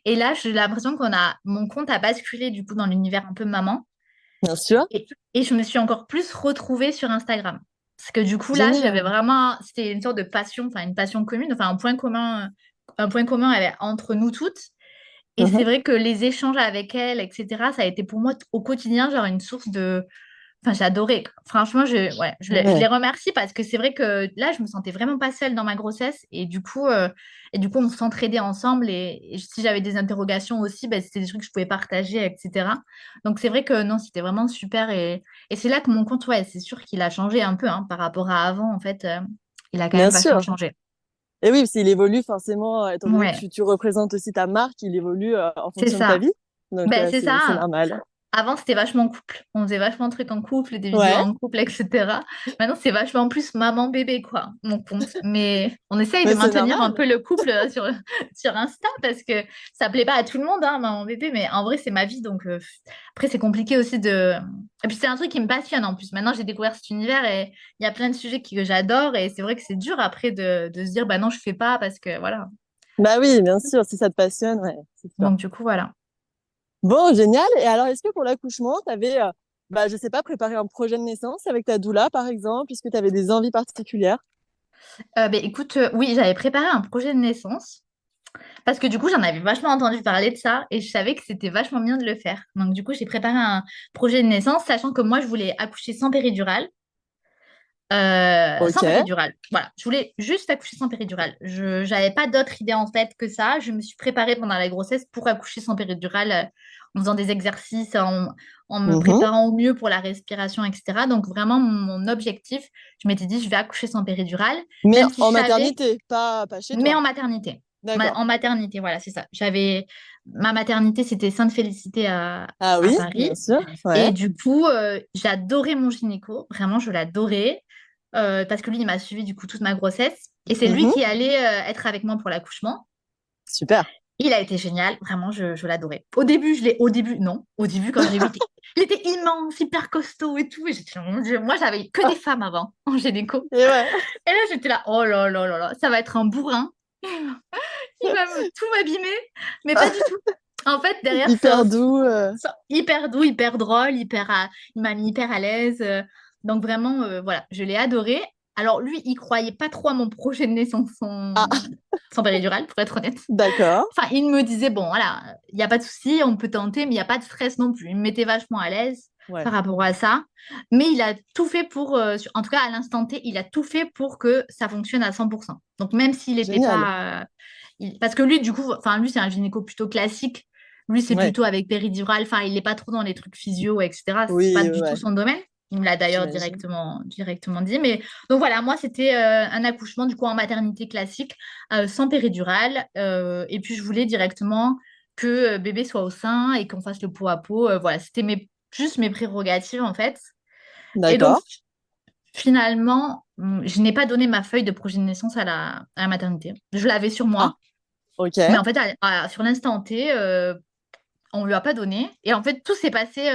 Et là, j'ai l'impression mon compte a basculé du coup dans l'univers un peu maman. bien sûr. Et je me suis encore plus retrouvée sur Instagram. Parce que du coup, là, j'avais Génial. vraiment, c'était une sorte de passion, enfin une passion commune, enfin un point commun entre nous toutes. Et c'est Mhm. vrai que les échanges avec elle, etc., ça a été pour moi au quotidien, genre une source de... Enfin, j'ai adoré. Franchement, ouais, je les Ouais. remercie parce que c'est vrai que là, je me sentais vraiment pas seule dans ma grossesse. Et du coup, on s'entraidait ensemble. Et si j'avais des interrogations aussi, ben, c'était des trucs que je pouvais partager, etc. Donc, c'est vrai que non, c'était vraiment super. Et c'est là que mon compte, ouais, c'est sûr qu'il a changé un peu hein, par rapport à avant. En fait, il a quand Bien même vachement sûr. changé. Et oui, parce qu'il évolue forcément, étant donné que Ouais, tu représentes aussi ta marque, il évolue en c'est fonction de ta ça. vie. Donc, Ben, c'est c'est ça. normal. Avant, c'était vachement couple. On faisait vachement de trucs en couple, des vidéos Ouais, en couple, etc. Maintenant, c'est vachement plus maman-bébé, quoi, mon compte. Mais on essaye de mais c'est maintenir un normal. peu le couple sur Insta parce que ça plaît pas à tout le monde, hein, maman-bébé. Mais en vrai, c'est ma vie. Donc, après, c'est compliqué aussi de. Et puis, c'est un truc qui me passionne en plus. Maintenant, j'ai découvert cet univers et il y a plein de sujets que j'adore. Et c'est vrai que c'est dur après de se dire, bah non, je fais pas parce que voilà. Bah oui, bien sûr, si ça te passionne, ouais, c'est sûr. Donc, du coup, voilà. Bon, génial. Et alors, est-ce que pour l'accouchement, tu avais, je sais pas, préparé un projet de naissance avec ta doula, par exemple? Est-ce que tu avais des envies particulières? Ben, écoute, oui, j'avais préparé un projet de naissance. Parce que du coup, j'en avais vachement entendu parler de ça et je savais que c'était vachement bien de le faire. Donc du coup, j'ai préparé un projet de naissance, sachant que moi, je voulais accoucher sans péridurale. Ok, Sans péridurale. Voilà, je voulais juste accoucher sans péridurale. Je n'avais pas d'autre idée en tête que ça. Je me suis préparée pendant la grossesse pour accoucher sans péridurale en faisant des exercices, en me mhm. préparant au mieux pour la respiration, etc. Donc vraiment, mon objectif, je m'étais dit, je vais accoucher sans péridurale, Mais même si je en savais maternité, pas chez mais toi. en maternité. D'accord. En maternité, voilà, c'est ça. Ma maternité, c'était Sainte-Félicité Ah à oui, Paris. bien sûr. Ouais. Et du coup, j'adorais mon gynéco. Vraiment, je l'adorais. Parce que lui, il m'a suivi du coup toute ma grossesse. Et c'est lui Mhm. qui allait être avec moi pour l'accouchement. Super. Il a été génial. Vraiment, je l'adorais. Non. Au début, quand je l'ai vu, il était immense, hyper costaud et tout. Et j'étais là, mon Dieu, moi, j'avais que des femmes avant en gynéco. Et ouais, Et là, j'étais là, oh là là là là, ça va être un bourrin. Il va tout m'abîmer, mais pas du tout. En fait, derrière, hyper doux. hyper doux, hyper drôle, il m'a mis hyper à l'aise. Donc vraiment, voilà, je l'ai adoré. Alors lui, il croyait pas trop à mon projet de naissance Ah, sans péridurale, pour être honnête. d'accord. Enfin, il me disait, bon, voilà, il n'y a pas de souci, on peut tenter, mais il n'y a pas de stress non plus. Il me mettait vachement à l'aise Ouais, par rapport à ça. Mais il a tout fait en tout cas à l'instant T, il a tout fait pour que ça fonctionne à 100%. Donc même s'il n'était génial. pas... Parce que lui, du coup, enfin, lui, c'est un gynéco plutôt classique. Lui, c'est Ouais. plutôt avec péridurale. Enfin, il n'est pas trop dans les trucs physio, etc. C'est pas Oui, du tout ouais, son domaine. Il me l'a d'ailleurs j'imagine. directement dit. Mais donc voilà, moi, c'était un accouchement du coup en maternité classique, sans péridurale. Et puis, je voulais directement que bébé soit au sein et qu'on fasse le pot à pot. Voilà, c'était juste mes prérogatives en fait. Et donc, D'accord. finalement, je n'ai pas donné ma feuille de projet de naissance à la maternité. Je l'avais sur Ah, moi, ok. mais en fait, sur l'instant T, on ne lui a pas donné. Et en fait, tout s'est passé.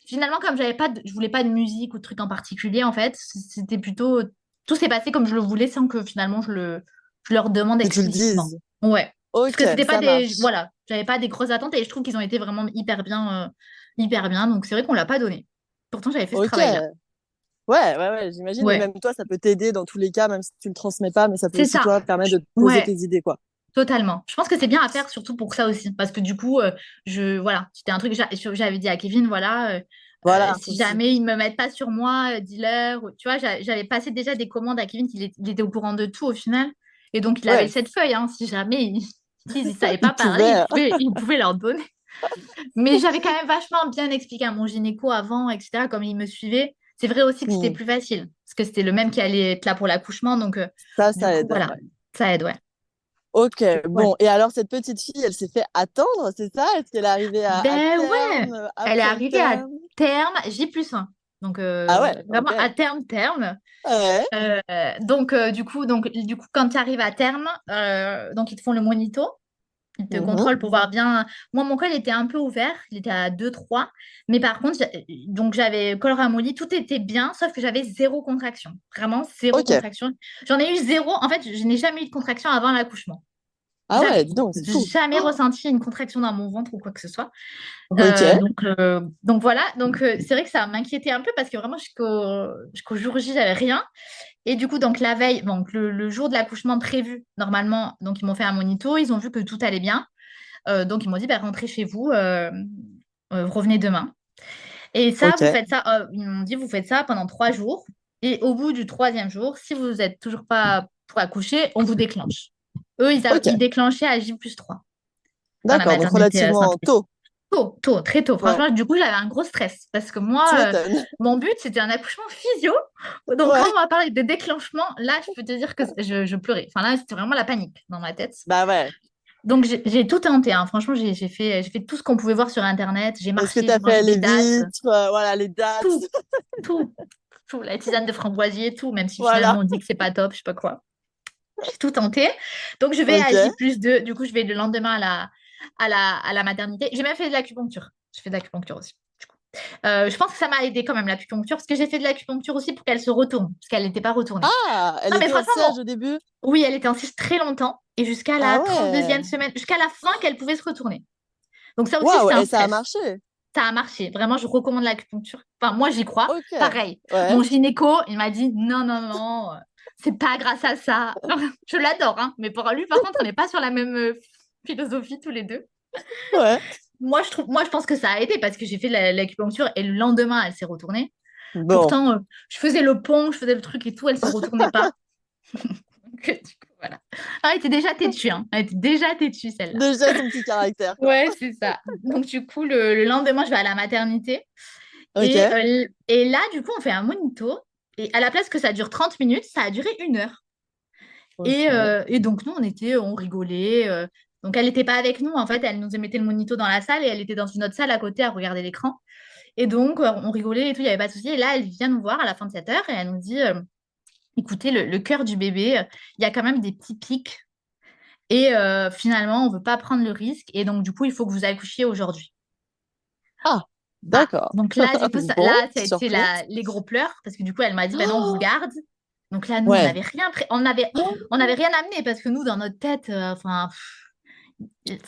Finalement, comme je voulais pas de musique ou de truc en particulier, en fait, c'était plutôt. Tout s'est passé comme je le voulais sans que finalement je leur demande Que tu le explicitement. dises. Ouais. Parce Ok, que c'était pas ça des. marche. Voilà, j'avais pas des grosses attentes et je trouve qu'ils ont été vraiment hyper bien. Hyper bien. Donc, c'est vrai qu'on l'a pas donné. Pourtant, j'avais fait ce Ok. travail-là. Ouais, j'imagine. Mais Ouais. même toi, ça peut t'aider dans tous les cas, même si tu le transmets pas, mais ça peut C'est aussi, ça. toi, permettre de te poser tes Ouais. idées, quoi. Totalement. Je pense que c'est bien à faire, surtout pour ça aussi. Parce que du coup, voilà, c'était un truc que j'avais dit à Kevin, voilà, Voilà, si aussi. jamais ils ne me mettent pas sur moi, dis-leur. Tu vois, j'avais passé déjà des commandes à Kevin, il était au courant de tout au final. Et donc, il avait Ouais, cette feuille, hein, si jamais ils ne savaient pas il parler, pouvait. il pouvait leur donner. Mais j'avais quand même vachement bien expliqué à mon gynéco avant, etc., comme il me suivait. C'est vrai aussi que c'était Hmm. plus facile, parce que c'était le même qui allait être là pour l'accouchement. Donc, du Ça coup, aide. voilà, Ouais. ça aide, ouais. Ok, Ouais. bon. Et alors, cette petite fille, elle s'est fait attendre, c'est ça? Est-ce qu'elle est arrivée à Ben ouais, terme, elle est après le arrivée à terme? terme J+1. Donc Ah ouais, vraiment ok. à terme. Ouais. Donc, du coup, quand tu arrives à terme, donc ils te font le monito. Ils te Mhm. contrôlent pour voir bien. Moi, mon col était un peu ouvert, il était à 2-3. Mais par contre, donc j'avais col ramolli, tout était bien, sauf que j'avais zéro contraction. Vraiment zéro Ok. contraction. J'en ai eu zéro. En fait, je n'ai jamais eu de contraction avant l'accouchement. Ah ouais, Jamais. dis donc, c'est fou. Jamais ressenti une contraction dans mon ventre ou quoi que ce soit. Ok. Donc voilà, donc c'est vrai que ça m'inquiétait un peu parce que vraiment jusqu'au jour J, j'avais rien. Et du coup, donc la veille, donc le jour de l'accouchement prévu, normalement, donc ils m'ont fait un monito, ils ont vu que tout allait bien. Donc ils m'ont dit, bah, rentrez chez vous, revenez demain. Et ça, vous Ok. faites ça, ils m'ont dit, vous faites ça pendant 3 jours. Et au bout du troisième jour, si vous n'êtes toujours pas pour accoucher, on vous déclenche. Eux, Ok. ils déclenchaient à J+3 dans la D'accord, donc maternité relativement Sainte-Luce. tôt. Tôt, très tôt. Ouais, Franchement, du coup, j'avais un gros stress parce que tu moi, m'étonnes. mon but, c'était un accouchement physio. Donc, quand Ouais. on m'a parlé de déclenchement, là, je peux te dire que je pleurais. Enfin, là, c'était vraiment la panique dans ma tête. Bah ouais. Donc, j'ai tout tenté, hein. Franchement, j'ai fait tout ce qu'on pouvait voir sur Internet. J'ai Est-ce que marché, tu as j'ai fait mangé des les dattes, vitres, voilà, les dates? tout, tout, tout. La tisane de framboisier, tout, même si finalement Voilà. on dit que c'est pas top, je sais pas quoi. J'ai tout tenté. Donc, je vais à Ok. J+2. Du coup, je vais le lendemain à la maternité. J'ai même fait de l'acupuncture. Je fais de l'acupuncture aussi. Je pense que ça m'a aidé quand même l'acupuncture parce que j'ai fait de l'acupuncture aussi pour qu'elle se retourne parce qu'elle n'était pas retournée. Ah, elle Non mais était en franchement siège bon, au début? oui elle était en cige très longtemps et jusqu'à Ah la 32e ouais. semaine, jusqu'à la fin qu'elle pouvait se retourner. Donc ça aussi Waouh, c'était un et ça a stress. marché. Ça a marché. Vraiment je recommande l'acupuncture. Enfin moi j'y crois. Ok. Pareil. Ouais. Mon gynéco il m'a dit non non non c'est pas grâce à ça. Je l'adore hein, mais pour lui par contre on n'est pas sur la même philosophie tous les deux. Ouais. Moi je pense que ça a aidé parce que j'ai fait l'acupuncture et le lendemain elle s'est retournée. Bon. Pourtant, je faisais le pont, je faisais le truc et tout, elle se retournait pas. Donc, du coup, voilà. Ah, elle était déjà têtue, hein. Elle était déjà têtue, celle-là. Déjà son petit caractère, quoi. Ouais, c'est ça. Donc, du coup, le lendemain, je vais à la maternité. Et, Ok. et là, du coup, on fait un monito. Et à la place que ça dure 30 minutes, ça a duré 1 heure. Ok. Et donc, nous, on rigolait. Donc, elle n'était pas avec nous. En fait, elle nous mettait le monito dans la salle et elle était dans une autre salle à côté à regarder l'écran. Et donc, on rigolait et tout, il n'y avait pas de souci. Et là, elle vient nous voir à la fin de cette heure et elle nous dit écoutez, le cœur du bébé, il y a quand même des petits pics. Et finalement, on ne veut pas prendre le risque. Et donc, du coup, il faut que vous accouchiez aujourd'hui. Ah, Ah, d'accord. donc là, du coup, Bon, là, ça a été surprise. les gros pleurs. Parce que du coup, elle m'a dit, ben non, on vous Oh, garde. Donc là, nous, on ouais. n'avait rien on n'avait rien amené parce que nous, dans notre tête, enfin,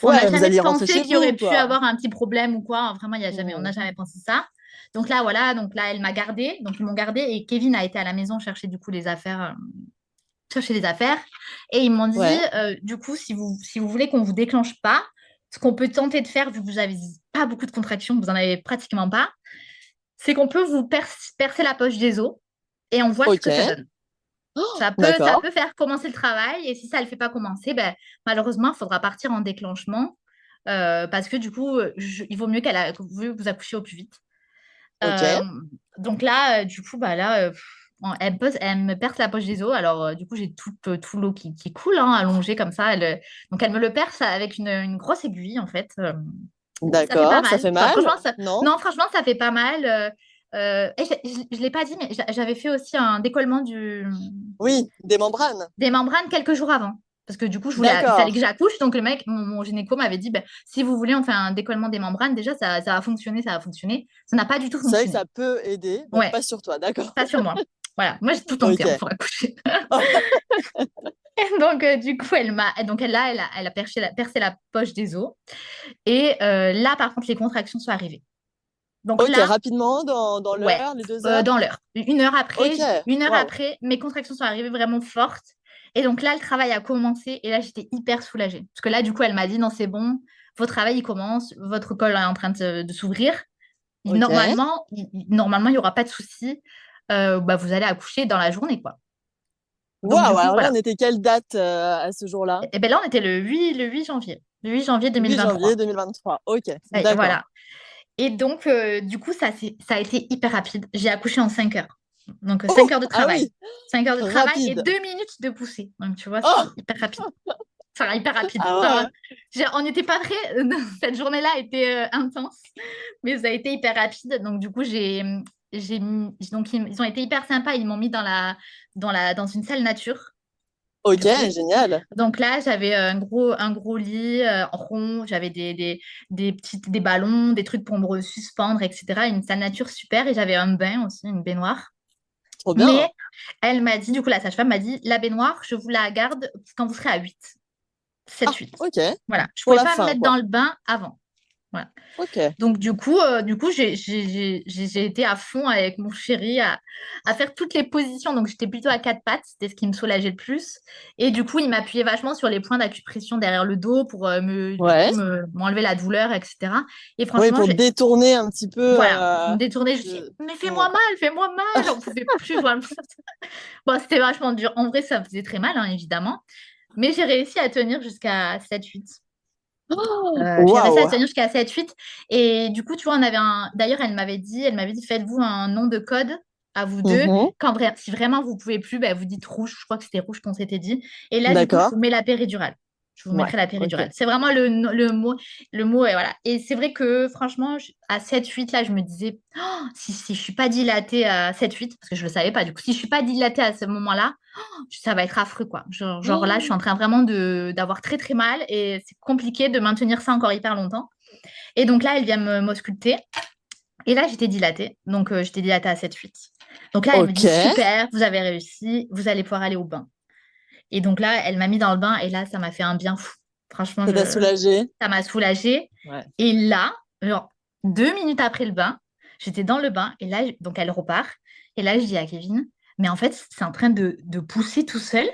on n'a Ouais, vous jamais alliez rentrer pensé chez qu'il y aurait vous, pu quoi. avoir un petit problème ou quoi. Vraiment, on n'a Hmm. jamais pensé ça. Donc là, voilà, donc là, elle m'a gardée. Donc ils m'ont gardée et Kevin a été à la maison chercher du coup les affaires, chercher les affaires. Et ils m'ont dit, Ouais. du coup, si vous voulez qu'on ne vous déclenche pas, ce qu'on peut tenter de faire, vu que vous n'avez pas beaucoup de contractions, que vous n'en avez pratiquement pas, c'est qu'on peut vous percer la poche des os et on voit ce Ok. que ça donne. Oh, Ça d'accord. peut faire commencer le travail et si ça ne le fait pas commencer, ben, malheureusement, il faudra partir en déclenchement parce que du coup, il vaut mieux que vous accouchiez au plus vite. Ok. Euh, donc là, du coup, bah là, elle me perce la poche des os. Alors, du coup, j'ai tout l'eau qui coule, hein, allongée comme ça. Donc, elle me le perce avec une grosse aiguille, en fait. Ça fait pas D'accord, ça mal. fait Enfin, mal? franchement, Non? non, franchement, ça fait pas mal. Et je l'ai pas dit, mais j'avais fait aussi un décollement Oui, des membranes. des membranes quelques jours avant. Parce que du coup, il fallait que D'accord. j'accouche. Donc, le mec, mon gynéco m'avait dit, ben, si vous voulez, on fait un décollement des membranes. Déjà, ça va fonctionner, ça va fonctionner. Ça n'a pas du tout C'est vrai que fonctionné. ça peut aider. Bon, Ouais, pas sur toi, d'accord. pas sur moi. Voilà, moi, j'ai tout tenté hein, Ok. pour accoucher. Donc, du coup, elle a percé la poche des os. Et là, par contre, les contractions sont arrivées. Donc Ok, là, rapidement, dans ouais, l'heure, les 2 heures? dans l'heure. Ok, Une heure waouh. après, mes contractions sont arrivées vraiment fortes. Et donc là, le travail a commencé. Et là, j'étais hyper soulagée. Parce que là, du coup, elle m'a dit, non, c'est bon, votre travail, il commence, votre col est en train de s'ouvrir. Ok. Normalement, il n'y aura pas de souci. Bah, vous allez accoucher dans la journée, quoi. Donc, du Waouh, coup, alors là, voilà. on était quelle date à ce jour-là? Et bien là, on était le 8 janvier. Le 8 janvier 8 janvier 2023. 2023. Ok, Et d'accord. voilà. Et donc, du coup, ça a été hyper rapide. J'ai accouché en 5 heures. Donc, 5 Oh, heures de ah travail. oui, 5 heures de travail et rapide. 2 minutes de poussée. Donc, tu vois, c'est Oh, hyper rapide. Enfin, hyper rapide. ah Genre, ouais. on n'était pas prêts. Cette journée-là était intense, mais ça a été hyper rapide. Donc, du coup, donc, ils ont été hyper sympas. Ils m'ont mis dans une salle nature, Ok, du coup. génial. Donc là, j'avais un gros lit rond, j'avais des ballons, des trucs pour me suspendre, etc. Une salle nature super et j'avais un bain aussi, une baignoire. Trop Mais bien. elle m'a dit, du coup, la sage-femme m'a dit, la baignoire, je vous la garde quand vous serez à 8, 7, Ah, 8. ok. Voilà, je ne Pour pouvais la pas me fin, mettre dans quoi. le bain avant. Voilà. Ok. Donc, du coup j'ai été à fond avec mon chéri à faire toutes les positions. Donc, j'étais plutôt à quatre pattes, c'était ce qui me soulageait le plus. Et du coup, il m'appuyait vachement sur les points d'acupression derrière le dos pour Ouais. m'enlever la douleur, etc. Et Oui, franchement, pour détourner un petit peu. voilà, pour me détourner, je me suis dit, De... mais Hmm. fais-moi mal, j'en pouvais plus. Voilà. Bon, c'était vachement dur. En vrai, ça me faisait très mal, hein, évidemment. Mais j'ai réussi à tenir jusqu'à 7-8. Oh, J'ai réussi à waouh. tenir jusqu'à 7-8. Et du coup, tu vois, on avait un. D'ailleurs, elle m'avait dit, faites-vous un nom de code à vous deux. Mhm. Si vraiment vous pouvez plus, bah, vous dites rouge. Je crois que c'était rouge qu'on s'était dit. Et là, du coup, je D'accord. vous mets la péridurale. Je vous Ouais, mettrai la ok. péridurale. C'est vraiment le mot, et voilà. Et c'est vrai que franchement, à 7-8, là, je me disais, oh, si je suis pas dilatée à 7-8, parce que je le savais pas, du coup, si je suis pas dilatée à ce moment-là, ça va être affreux, quoi. Genre là, je suis Oh, en train vraiment d'avoir très très mal et c'est compliqué de maintenir ça encore hyper longtemps. Et donc là, elle vient m'ausculter. Et là, j'étais dilatée. Donc, j'étais dilatée à 7-8. Donc là, elle me ok. dit, super, vous avez réussi, vous allez pouvoir aller au bain. Et donc là, elle m'a mis dans le bain et là, ça m'a fait un bien fou. Franchement, Ça t'a soulagé? ça m'a soulagée. Ouais. Et là, genre, 2 minutes après le bain, j'étais dans le bain et là, donc elle repart. Et là, je dis à Kevin, mais en fait, c'est en train de pousser tout seul.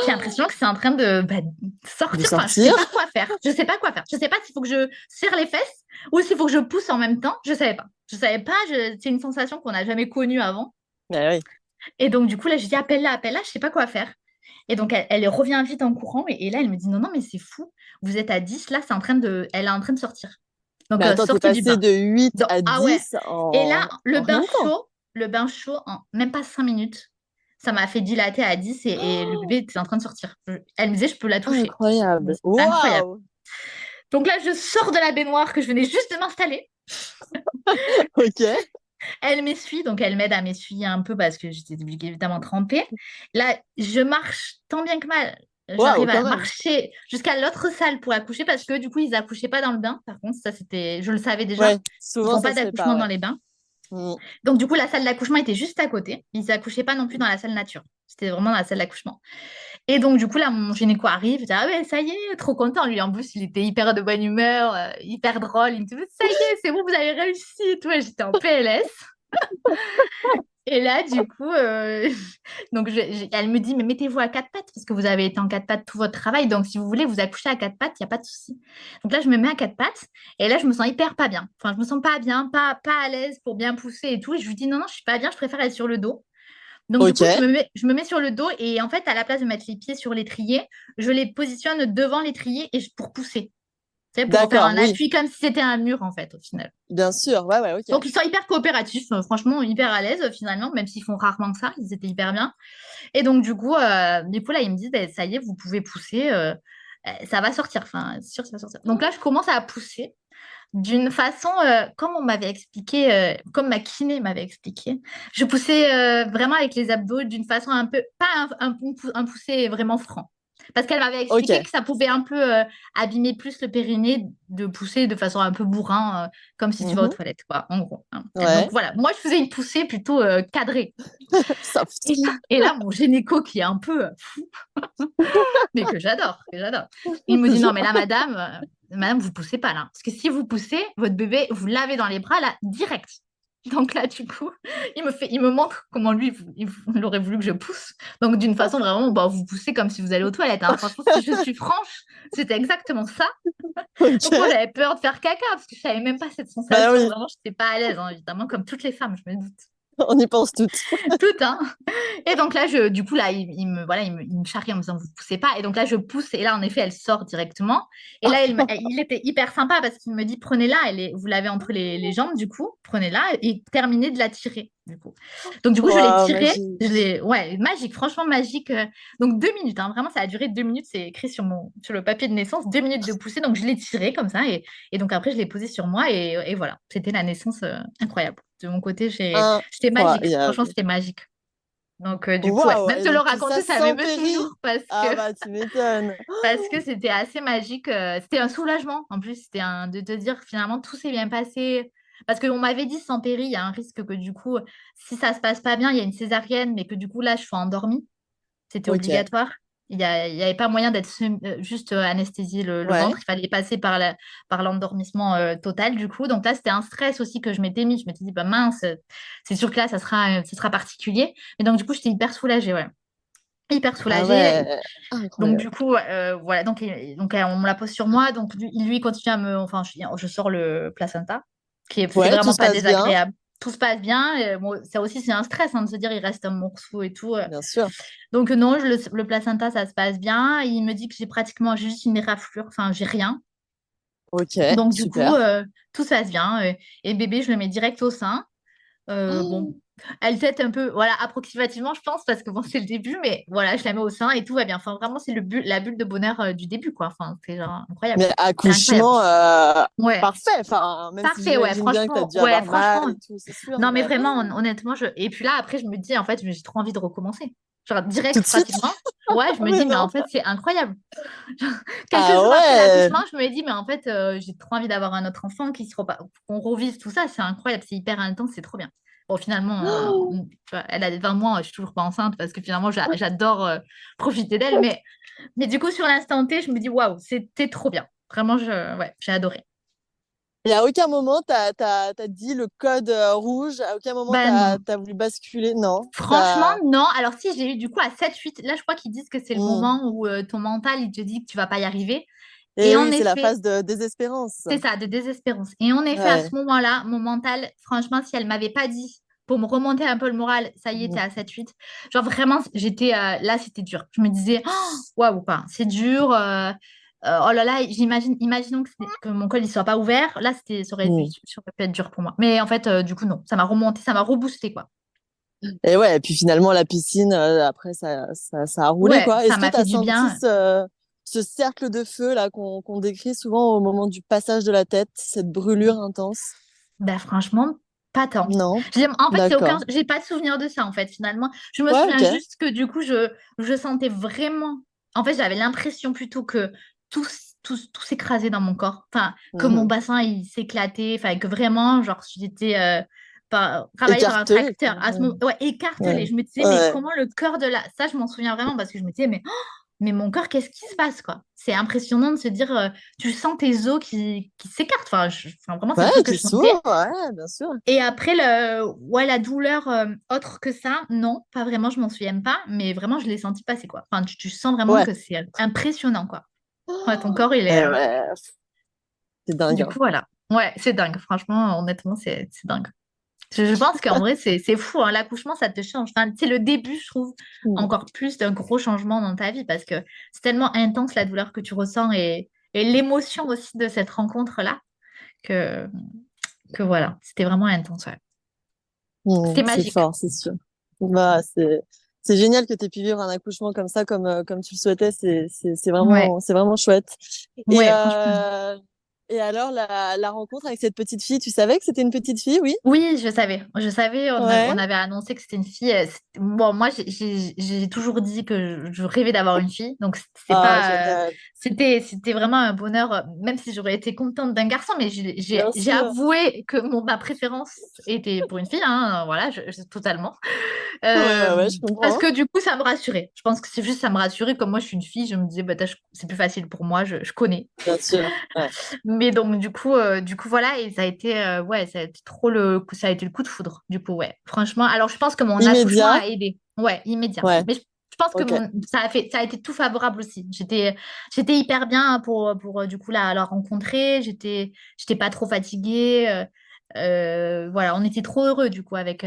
J'ai l'impression que c'est en train de De sortir. Enfin, je sais sortir? pas quoi faire. Je sais pas quoi faire. Je sais pas s'il faut que je serre les fesses ou s'il faut que je pousse en même temps. Je savais pas. Je savais pas. C'est une sensation qu'on n'a jamais connue avant. Ben oui. Et donc, du coup, là, je dis appelle-la. Je sais pas quoi faire. Et donc, elle revient vite en courant. Et là, elle me dit non, non, mais c'est fou. Vous êtes à 10. Là, elle est en train de sortir. Donc, Mais attends, t'es sortez du passé bain. de 8 Donc, à ah ouais. 10 Et là, en rien de temps. le bain chaud, en même pas 5 minutes, ça m'a fait dilater à 10 et le bébé était en train de sortir. Elle me disait, je peux la toucher. Mais Incroyable. c'est incroyable. Waouh. Donc là, je sors de la baignoire que je venais juste de m'installer. Ok. Elle m'essuie, donc elle m'aide à m'essuyer un peu parce que j'étais évidemment trempée. Là, je marche tant bien que mal. Waouh, J'arrive quand à même. marcher jusqu'à l'autre salle pour accoucher parce que du coup, ils accouchaient pas dans le bain. Par contre, ça, je le savais déjà. Ouais, Ils souvent font ça pas se fait pas, d'accouchement dans ouais. les bains. Mm. Donc, du coup, la salle d'accouchement était juste à côté. Ils n'accouchaient pas non plus dans la salle nature. C'était vraiment dans la salle d'accouchement. Et donc, du coup, là, mon gynéco arrive. Je dis, ah ouais, ça y est, trop content. Lui, en plus, il était hyper de bonne humeur, hyper drôle. Il me dit, ça y est, c'est bon, vous avez réussi et tout. Et j'étais en PLS. Et là, du coup, donc elle me dit, mais mettez-vous à quatre pattes parce que vous avez été en quatre pattes tout votre travail. Donc, si vous voulez vous accoucher à quatre pattes, il n'y a pas de souci. Donc là, je me mets à quatre pattes et là, je me sens hyper pas bien. Enfin, je me sens pas bien, pas à l'aise pour bien pousser et tout. Et je lui dis, non, non, je suis pas bien, je préfère être sur le dos. Donc, du Ok. coup, je me mets sur le dos et en fait, à la place de mettre les pieds sur l'étrier, je les positionne devant l'étrier pour pousser. Tu sais, pour faire D'accord, un oui, appui comme si c'était un mur, en fait, au final. bien sûr. Ouais, ouais, ok. Donc, ils sont hyper coopératifs, franchement, hyper à l'aise, finalement, même s'ils font rarement que ça, ils étaient hyper bien. Et donc, du coup là, ils me disent, ben, ça y est, vous pouvez pousser, ça va sortir. Enfin, c'est sûr, ça va sortir. Donc là, je commence à pousser d'une façon, comme on m'avait expliqué, comme ma kiné m'avait expliqué. Je poussais vraiment avec les abdos d'une façon un peu, pas un poussé vraiment franc. Parce qu'elle m'avait expliqué Ok. que ça pouvait un peu abîmer plus le périnée de pousser de façon un peu bourrin, comme si tu vas aux Mhm. toilettes, quoi, en gros, hein. Donc Ouais. voilà, moi je faisais une poussée plutôt cadrée. Soft. Et là, mon gynéco qui est un peu fou, mais que j'adore. Il me dit non, mais là, madame, vous poussez pas là. Parce que si vous poussez, votre bébé, vous l'avez dans les bras là, direct. Donc là, du coup, il me montre comment lui, il aurait voulu que je pousse. Donc d'une façon vraiment, bah, vous poussez comme si vous allez aux toilettes, hein. Franchement, si je suis franche, c'était exactement ça. Ok. Donc moi, j'avais peur de faire caca parce que je savais même pas cette Bah sensation. oui, Vraiment, je n'étais pas à l'aise, hein, évidemment, comme toutes les femmes, je me doute. on y pense toutes. Tout, hein. Et donc là, du coup, là, il me charrie en me disant, vous poussez pas. Et donc là, je pousse. Et là, en effet, elle sort directement. Et là, il était hyper sympa parce qu'il me dit, prenez-la. Vous l'avez entre les jambes, du coup. Prenez-la et terminez de la tirer, du coup. Donc, du coup, je l'ai Waouh, tirée. magique. Ouais, magique, franchement magique. Donc, 2 minutes, hein. Vraiment, ça a duré 2 minutes. C'est écrit sur le papier de naissance, 2 minutes de poussée. Donc, je l'ai tirée comme ça. Et donc, après, je l'ai posée sur moi. Et voilà, c'était la naissance incroyable. De mon côté, c'était magique. Franchement, Incroyable. c'était magique. Donc, du coup, ouais. Waouh, Même et te le donc tout ça raconter, ça sans m'émeut péri. toujours parce que Ah bah tu m'étonnes. parce que c'était assez magique. C'était un soulagement. En plus, de te dire finalement tout s'est bien passé. Parce qu'on m'avait dit sans péri, il y a un risque que du coup, si ça se passe pas bien, il y a une césarienne, mais que du coup, là, je sois endormie. C'était Ok. obligatoire. Il y avait pas moyen d'être juste anesthésier le Ouais. ventre. Il fallait passer par l'endormissement total, du coup. Donc là, c'était un stress aussi que je m'étais mis. Je m'étais dit, bah mince, c'est sûr que là, ça sera particulier. Mais donc, du coup, j'étais hyper soulagée, ouais. Hyper Ah soulagée. ouais. Donc, Incroyable. du coup, voilà. Donc, on me la pose sur moi. Donc, lui, il continue à me. Enfin, je sors le placenta, c'est Ouais, tout vraiment se pas passe bien, désagréable. Tout se passe bien. Bon, ça aussi, c'est un stress, hein, de se dire, il reste un morceau et tout. bien sûr. Donc non, le placenta, ça se passe bien. Il me dit que j'ai pratiquement juste une éraflure, enfin, j'ai rien. Ok, Donc du coup, super. tout se passe bien. Et bébé, je le mets direct au sein. Bon, Oh, elle tète un peu, voilà, approximativement, je pense, parce que bon, c'est le début, mais voilà, je la mets au sein et tout va bien. Enfin, vraiment, c'est la bulle de bonheur du début, quoi. Enfin, c'est genre incroyable. mais C'est incroyable. accouchement Ouais, parfait. Enfin, même si parfait, ouais, j'imagine bien que tu as franchement, dû ouais, avoir mal franchement. et tout, c'est sûr, Non, mais mais vraiment, honnêtement, et puis là, après, je me dis, en fait, j'ai trop envie de recommencer. Genre, tout direct, de suite. pratiquement. Ouais, je me Mais dis, mais en non. fait, c'est incroyable. Quelques Ah jours après ouais. l'accouchement, je me dis, mais en fait, j'ai trop envie d'avoir un autre enfant, qu'on revive tout ça. C'est incroyable, c'est hyper intense, c'est trop bien. Bon, finalement, Oh, tu vois, elle a 20 mois, je suis toujours pas enceinte parce que finalement, j'adore profiter d'elle. Mais du coup, sur l'instant T, je me dis, waouh, c'était trop bien. Vraiment, ouais, j'ai adoré. et à aucun moment, t'as dit le code rouge. À aucun moment, Ben t'as non. as voulu basculer. Non. Franchement, non. Alors si, j'ai eu du coup à 7-8. Là, je crois qu'ils disent que c'est le Hmm. moment où ton mental, il te dit que tu vas pas y arriver. Et Et en oui, c'est la effet, phase de désespérance. c'est ça, de désespérance. Et en effet, à Ouais. ce moment-là, mon mental, franchement, si elle m'avait pas dit, pour me remonter un peu le moral, ça y est, t'es Hmm. à 7-8. Genre vraiment, j'étais là, c'était dur. Je me disais, oh, waouh, quoi, c'est dur. Oh là là, imaginons que mon col ne soit pas ouvert. Là, Hmm. ça aurait pu être dur pour moi. Mais en fait, du coup, non, ça m'a remonté, ça m'a reboosté, quoi. Et ouais, et puis finalement, la piscine, après, ça a roulé, Ouais, quoi. ça Est-ce que m'a tu fait as du senti bien. ce cercle de feu là qu'on décrit souvent au moment du passage de la tête, cette brûlure intense? Ben, franchement, pas tant. Non? En fait, D'accord. j'ai pas de souvenir de ça, en fait, finalement. Je me Ouais, souviens ok. juste que du coup, je sentais vraiment. En fait, j'avais l'impression plutôt que tout s'écrasait dans mon corps. Enfin, que mon Mhm. bassin, il s'éclatait. Enfin, que vraiment, genre, j'étais travaillée par un Écartelé, tracteur. quoi. À ce moment, ouais, écartelée. Ouais. Je me disais, mais Ouais. comment le cœur de la. Ça, je m'en souviens vraiment parce que je me disais, mais mon corps, qu'est-ce qui se passe, quoi? C'est impressionnant de se dire, tu sens tes os qui s'écartent. Enfin, vraiment, c'est Ouais, le truc que qui je sentais. s'ouvre, ouais, bien sûr. Et après, ouais, la douleur autre que ça, non, pas vraiment, je m'en souviens pas, mais vraiment, je l'ai senti passer, quoi. Enfin, tu sens vraiment Ouais. que c'est impressionnant, quoi. Ouais, ton corps, il est. Eh ouais, c'est dingue, Du hein. coup, voilà. Ouais, c'est dingue. Franchement, honnêtement, c'est dingue. Je pense qu'en vrai, c'est fou, hein. L'accouchement, ça te change. Enfin, c'est le début, je trouve, Mm. encore plus d'un gros changement dans ta vie parce que c'est tellement intense la douleur que tu ressens et l'émotion aussi de cette rencontre-là que, que voilà, c'était vraiment intense. Ouais. C'était C'est magique. fort, c'est sûr. Bah, c'est génial que tu aies pu vivre un accouchement comme ça, comme tu le souhaitais. Ouais, C'est vraiment chouette. Et, ouais, franchement. euh, et alors, la rencontre avec cette petite fille, tu savais que c'était une petite fille, oui? Oui, je savais. Je savais, Ouais. on avait annoncé que c'était une fille. Bon, moi, j'ai toujours dit que je rêvais d'avoir une fille. Donc, c'est Ah, pas, génial. c'était vraiment un bonheur, même si j'aurais été contente d'un garçon. Mais Bien j'ai sûr. avoué que ma préférence était pour une fille. Hein, voilà, totalement. Ouais, ouais, Euh, ouais, je Parce comprends. que du coup, ça me rassurait. Je pense que c'est juste ça me rassurait. Comme moi, je suis une fille, je me disais, bah, c'est plus facile pour moi, je connais. Bien sûr. Ouais. Mais donc, du coup, voilà, et ça a été, ouais, ça a été ça a été le coup de foudre, du coup, ouais. Franchement, alors je pense que mon accouchement Immédiat. a aidé. Ouais, immédiat. Ouais. Mais je pense que Ok. ça a été tout favorable aussi. J'étais hyper bien pour du coup, la rencontrer. J'étais pas trop fatiguée. Voilà, on était trop heureux, du coup, avec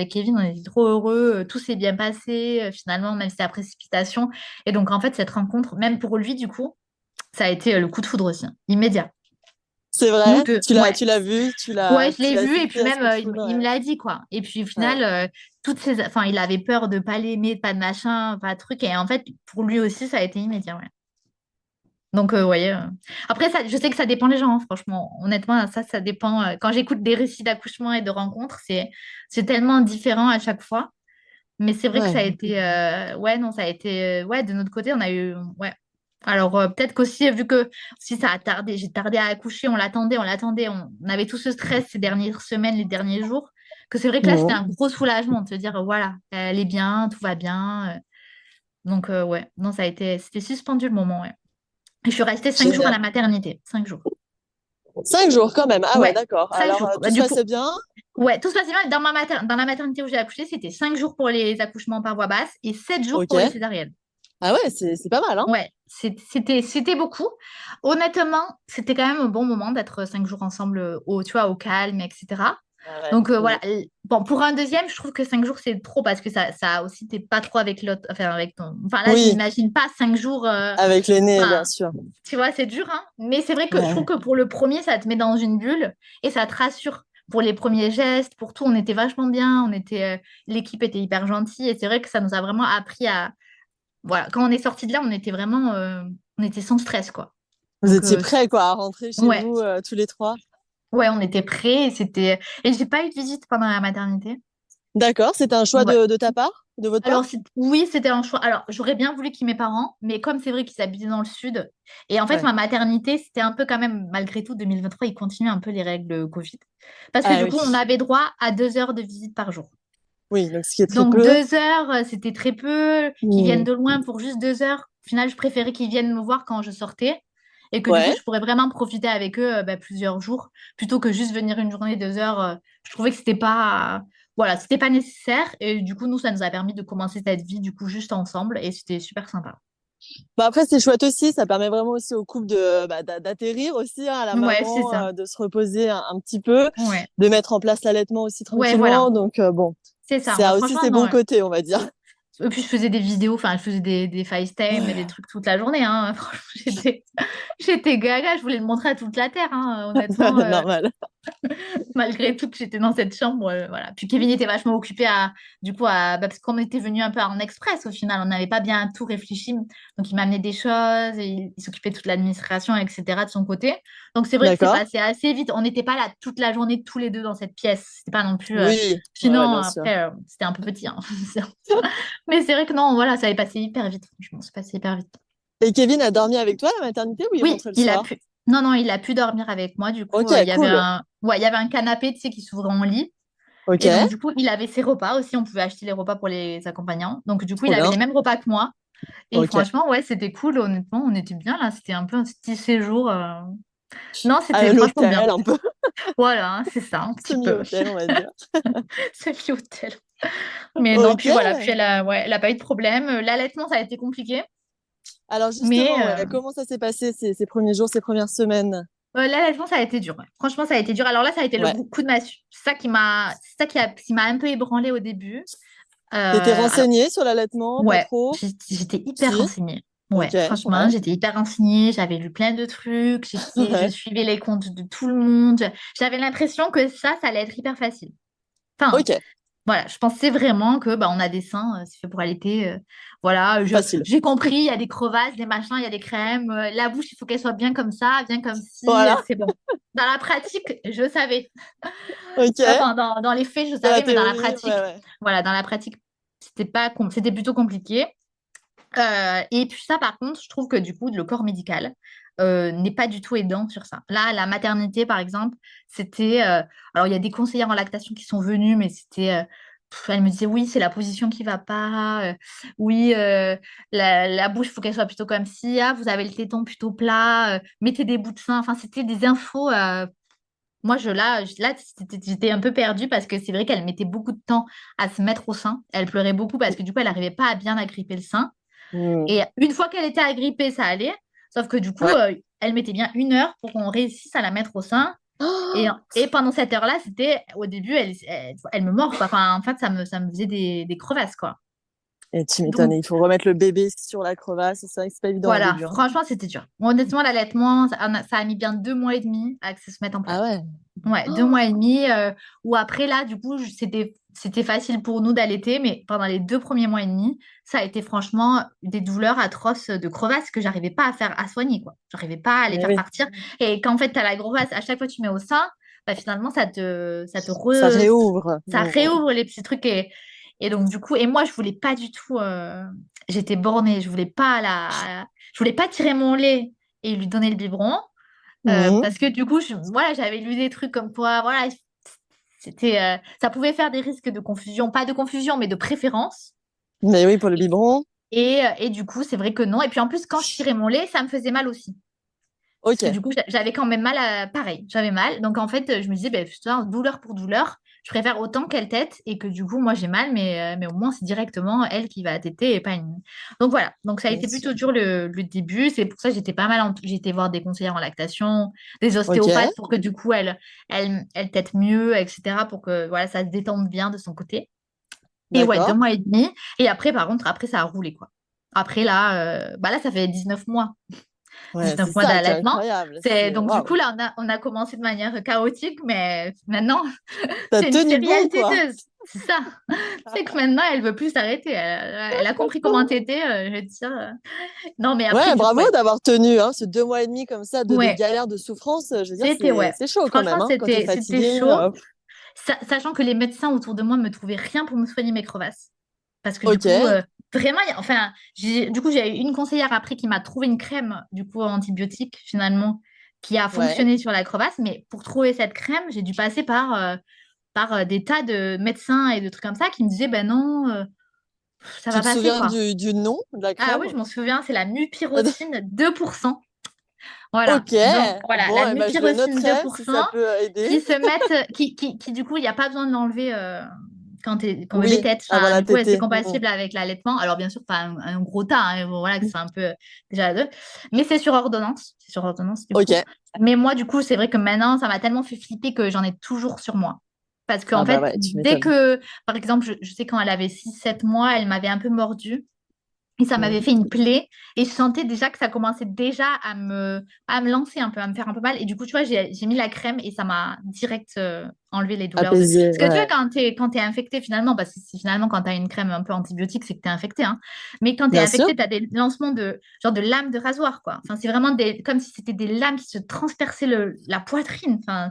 Kevin, on était trop heureux. Tout s'est bien passé, finalement, même si c'est la précipitation. Et donc, en fait, cette rencontre, même pour lui, du coup, ça a été le coup de foudre aussi, hein, immédiat. C'est Nous vrai. deux, Tu ouais. l'as vu, Ouais, je tu l'ai l'as vu et assisté puis à ce même coup de il, foudre. il me Ouais. l'a dit quoi. Et puis au Ouais. final, enfin, il avait peur de pas l'aimer, pas de machin, pas de truc. Et en fait, pour lui aussi, ça a été immédiat. Ouais. Donc, ouais. Après, ça, je sais que ça dépend des gens, hein, franchement. Honnêtement, ça dépend. Quand j'écoute des récits d'accouchement et de rencontres, c'est tellement différent à chaque fois. Mais c'est vrai que ça a Ouais. été, ouais, non, ça a été, ouais, de notre côté, on a eu, ouais. Alors peut-être qu'aussi, vu que si ça a tardé, j'ai tardé à accoucher, on l'attendait, on avait tout ce stress ces dernières semaines, les derniers jours, que c'est vrai que là, c'était Mhm. un gros soulagement de se dire, voilà, elle est bien, tout va bien. Donc, ouais, non, c'était suspendu le moment, ouais. Et je suis restée 5 jours à Génial. la maternité, 5 jours. 5 jours quand même. Ah ouais, Ouais, d'accord. cinq Alors, jours. tout Bah, se du coup, passait bien? ouais, tout se passait bien. Dans la maternité où j'ai accouché, c'était 5 jours pour les accouchements par voie basse et 7 jours Ok. pour les césariennes. Ah ouais, c'est pas mal, hein? Ouais, c'était beaucoup. Honnêtement, c'était quand même un bon moment d'être 5 jours ensemble tu vois, au calme, etc. Ah ouais. Donc voilà. Bon, pour un deuxième, je trouve que 5 jours, c'est trop parce que ça aussi, t'es pas trop avec l'autre, enfin avec ton. Enfin là, je Oui, m'imagine pas 5 jours. avec l'aîné, bien Enfin, sûr. tu vois, c'est dur, hein. Mais c'est vrai que je trouve Ouais. que pour le premier, ça te met dans une bulle et ça te rassure. Pour les premiers gestes, pour tout, on était vachement bien. L'équipe était hyper gentille et c'est vrai que ça nous a vraiment appris à voilà, quand on est sorti de là, on était sans stress, quoi. Vous Donc, étiez prêts, quoi, à rentrer chez ouais, vous, tous les trois? ouais, on était prêts. Et j'ai pas eu de visite pendant la maternité. D'accord, c'était un choix Ouais. de ta part, de votre Alors, part? oui, c'était un choix. Alors, j'aurais bien voulu qu'il y ait mes parents, mais comme c'est vrai qu'ils habitaient dans le sud, et en fait, Ouais. ma maternité, c'était un peu quand même, malgré tout, 2023, ils continuaient un peu les règles Covid. Parce que Ah du coup, on oui. avait droit à 2 heures de visite par jour. Oui, donc ce qui est très Donc, peu. 2 heures, c'était très peu. Qu'ils viennent Hmm. de loin pour juste 2 heures. Au final, je préférais qu'ils viennent me voir quand je sortais et que du coup, Ouais. je pourrais vraiment profiter avec eux plusieurs jours plutôt que juste venir une journée, 2 heures. Je trouvais que voilà, c'était pas nécessaire. Et du coup, nous, ça nous a permis de commencer cette vie du coup juste ensemble et c'était super sympa. Bah après, c'est chouette aussi, ça permet vraiment aussi au couple d'atterrir aussi, hein, à la Ouais, c'est maman, ça. de se reposer un petit peu, Ouais, de mettre en place l'allaitement aussi ouais, tranquillement. voilà. Donc bon, C'est ça. ça Moi, a aussi franchement, ses non. bons Ouais. côtés, on va dire. Et puis, je faisais des vidéos, enfin, je faisais des FaceTime et des Ouais, trucs toute la journée, hein. Franchement, j'étais gaga. Je voulais le montrer à toute la Terre, hein, honnêtement. normal. Malgré tout que j'étais dans cette chambre, voilà. Puis Kevin était vachement occupé parce qu'on était venu un peu en express au final, on n'avait pas bien tout réfléchi, donc il m'amenait des choses, et il s'occupait de toute l'administration, etc. de son côté. Donc c'est vrai que c'est D'accord. passé assez vite. On n'était pas là toute la journée tous les deux dans cette pièce. C'était pas non plus. Oui, ouais, ouais, Sinon bien sûr. après c'était un peu petit, hein. Mais c'est vrai que non, voilà, ça avait passé hyper vite. Franchement, c'est passé hyper vite. Et Kevin a dormi avec toi à la maternité ou il Oui, rentrait le il a soir? pu. Non, non, il a pu dormir avec moi. Du coup, Ok, cool. il y avait un canapé, tu sais, qui s'ouvrait en lit. Ok, Et donc, du coup, il avait ses repas aussi. On pouvait acheter les repas pour les accompagnants. Donc, du coup, il trop avait bien. les mêmes repas que moi. Et Ok. franchement, ouais, c'était cool. Honnêtement, on était bien là. C'était un peu un petit séjour. Non, c'était À franchement l'hôtel, bien. un peu Voilà, hein, c'est ça, un petit peu. semi-hôtel, on va dire. Semi-hôtel. Mais non, Ok. puis voilà. Puis ouais, elle a pas eu de problème. L'allaitement, ça a été compliqué. Alors Mais justement, ouais, comment ça s'est passé ces premiers jours, ces premières semaines? l'allaitement, ça a été dur. Ouais. Franchement, ça a été dur. Alors là, ça a été le Ouais. coup de massue. C'est ça qui m'a un peu ébranlé au début. T'étais Alors, renseignée sur l'allaitement, pas ouais, trop? j'étais hyper Si? renseignée. Ouais, Ok, franchement, ouais. j'étais hyper renseignée, j'avais lu plein de trucs, je Ouais. suivais les comptes de tout le monde. J'avais l'impression que ça allait être hyper facile. Enfin, Ok, voilà, je pensais vraiment que bah, on a des seins, c'est fait pour allaiter. Voilà, facile. j'ai compris, il y a des crevasses, des machins, il y a des crèmes. La bouche, il faut qu'elle soit bien comme ça, bien comme si, Voilà, c'est bon. Dans la pratique, je savais. ok. Enfin, dans les faits, je Dans la savais, mais dans la théorie, ouais, pratique, ouais. voilà, dans la pratique, c'était plutôt compliqué. Et puis ça, par contre, je trouve que du coup, le corps médical n'est pas du tout aidant sur ça. Là, la maternité, par exemple, c'était... alors, il y a des conseillères en lactation qui sont venues, mais c'était... elle me disait, oui, c'est la position qui va pas. Oui, la bouche, il faut qu'elle soit plutôt comme ci. Ah, vous avez le téton plutôt plat. Mettez des bouts de sein. Enfin, c'était des infos. Moi, là, j'étais un peu perdue parce que c'est vrai qu'elle mettait beaucoup de temps à se mettre au sein. Elle pleurait beaucoup parce que du coup, elle n'arrivait pas à bien agripper le sein. Hmm. Et une fois qu'elle était agrippée, ça allait. Sauf que du coup, Ouais. elle mettait bien 1 heure pour qu'on réussisse à la mettre au sein. Et pendant cette heure-là, c'était au début, elle me mord, quoi. Enfin, en fait, ça me faisait des crevasses, quoi. Et tu m'étonnes, Donc, il faut remettre le bébé sur la crevasse, c'est vrai que c'est pas évident au voilà, début, hein. franchement, c'était dur. Honnêtement, l'allaitement, ça a mis bien 2 mois et demi à que ça se mette en place. Ah ouais. Ouais, 2 mois et demi, où après, là, du coup, c'était facile pour nous d'allaiter, mais pendant les 2 premiers mois et demi, ça a été franchement des douleurs atroces de crevasses que j'arrivais pas à soigner, quoi. J'arrivais pas à les Mais faire oui, partir. Et quand, en fait, tu as la crevasse, à chaque fois que tu mets au sein, bah, finalement, ça réouvre. ça Hmm. réouvre les petits trucs. Et donc, du coup, et moi, je voulais pas du tout, j'étais bornée, je voulais pas tirer mon lait et lui donner le biberon. Hmm. Parce que du coup, voilà, j'avais lu des trucs comme quoi, voilà, ça pouvait faire des risques de confusion, pas de confusion, mais de préférence. Mais oui, pour le biberon. Et du coup, c'est vrai que non. Et puis en plus, quand je tirais mon lait, ça me faisait mal aussi. Parce que Ok. du coup, j'avais quand même mal, pareil, j'avais mal. Donc en fait, je me disais, ben, putain, douleur pour douleur, je préfère autant qu'elle tète et que du coup, moi j'ai mal, mais au moins c'est directement elle qui va téter et pas une. Donc voilà, donc ça a Bien été sûr. plutôt dur le début. C'est pour ça que j'étais pas mal, j'ai été voir des conseillères en lactation, des Ok, ostéopathes pour que du coup, elle tète mieux, etc. pour que voilà, ça se détende bien de son côté. Et ouais, deux d'accord. mois et demi. Et après, par contre, après, ça a roulé, quoi. Après, là, bah là, ça fait 19 mois. Ouais, c'est 19 mois ça qui est d'allaitement. incroyable. C'est Donc, du coup, waouh. là, on a commencé de manière chaotique, mais maintenant, T'as c'est une tenu bon, serial quoi. téteuse. C'est ça. C'est que maintenant, elle veut plus s'arrêter. Elle a compris comment téter, je veux dire. Non, mais après, Ouais, du coup, bravo ouais. d'avoir tenu, hein, ce 2 mois et demi comme ça de Ouais, galère, de souffrance. Je veux dire, c'était, ouais. c'est chaud quand Franchement, même, hein, quand t'es c'était fatigué. chaud. Sachant que les médecins autour de moi me trouvaient rien pour me soigner mes crevasses. Parce que du Ok, coup, vraiment, enfin, du coup, j'ai eu une conseillère après qui m'a trouvé une crème, du coup, antibiotique, finalement, qui a ouais. fonctionné sur la crevasse. Mais pour trouver cette crème, j'ai dû passer par des tas de médecins et de trucs comme ça qui me disaient, ben non, ça Tu va te passer, souviens quoi. du nom de la Ah crème? oui, je m'en souviens, c'est la mupirocine 2%. Voilà. Ok, Donc, voilà, bon, la eh ben, je le mupirocine deux noterai pour si ça cent peut aider. qui se mettent, qui du coup, il n'y a pas besoin de l'enlever quand bébé Oui, tète. avant Enfin, la du coup, c'est tétée. compatible avec l'allaitement. Alors, bien sûr, pas un gros tas, hein, bon, voilà, que c'est un peu déjà deux. Mais c'est sur ordonnance. C'est sur ordonnance, du Ok. coup. Mais moi, du coup, c'est vrai que maintenant, ça m'a tellement fait flipper que j'en ai toujours sur moi. Parce qu'en Ah bah fait, ouais, tu dès m'étonnes. que, par exemple, je sais quand elle avait 6 7 mois, elle m'avait un peu mordu. Et ça m'avait Mhm. fait une plaie. Et je sentais déjà que ça commençait déjà à me lancer un peu, à me faire un peu mal. Et du coup, tu vois, j'ai mis la crème et ça m'a direct enlevé les douleurs de. Apaisé, Parce que tu vois, ouais. quand t'es infecté, finalement, parce que finalement, quand tu as une crème un peu antibiotique, c'est que tu es infecté, hein. Mais quand tu es Bien sûr. infecté, tu as des lancements genre de lames de rasoir, quoi. Enfin, c'est vraiment comme si c'était des lames qui se transperçaient la poitrine. Enfin,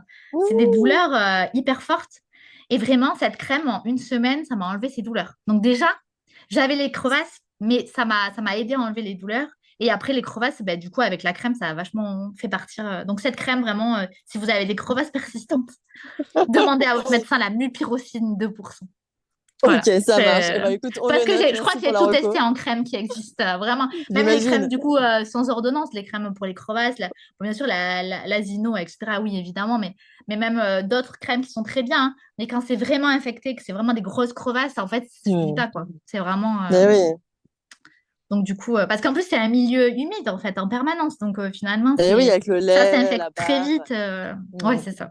c'est des Ouh. douleurs hyper fortes. Et vraiment, cette crème, en une semaine, ça m'a enlevé ces douleurs. Donc déjà, j'avais les crevasses, mais ça m'a aidé à enlever les douleurs. Et après, les crevasses, bah, du coup, avec la crème, ça a vachement fait partir. Donc, cette crème, vraiment, si vous avez des crevasses persistantes, demandez à votre médecin la mupirocine 2%. Ok, Voilà. ça marche. Eh ben, écoute, on Parce le que note. je crois Merci que pour j'ai la tout testé reco. en crème qui existe vraiment. Même les crèmes, J'imagine. du coup, sans ordonnance, les crèmes pour les crevasses, bon, bien sûr, la Zino, etc. Oui, évidemment, mais même d'autres crèmes qui sont très bien, hein. Mais quand c'est vraiment infecté, que c'est vraiment des grosses crevasses, en fait, ça suffit Hmm. pas, quoi. C'est vraiment. Mais oui. Donc, du coup, parce qu'en plus, c'est un milieu humide, en fait, en permanence. Donc, finalement, Et oui, avec le ça lait, s'infecte la très barre. vite. Ouais, Hmm. c'est ça.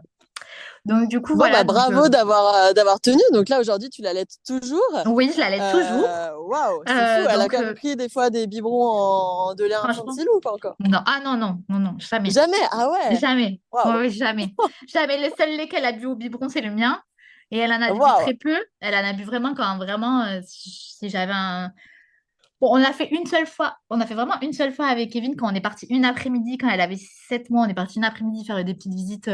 Donc, du coup, Bon, bah, voilà. Donc, bravo d'avoir tenu. Donc là, aujourd'hui, tu l'allaites toujours. oui, je l'allais toujours. Waouh, c'est fou. Elle a Donc, quand même pris des fois des biberons de lait franchement, infantile ou pas encore? non. Ah non, non, non, non, jamais. Jamais. Ah ouais. Jamais. Ouais, Waouh. ouais, jamais. Jamais. Le seul lait qu'elle a bu au biberon, c'est le mien. Et elle en a bu Waouh. très peu. Elle en a bu vraiment quand vraiment, si j'avais un. Bon, on l'a fait une seule fois. On a fait vraiment une seule fois avec Kevin quand on est parti une après-midi, quand elle avait 7 mois, on est parti une après-midi faire des petites visites,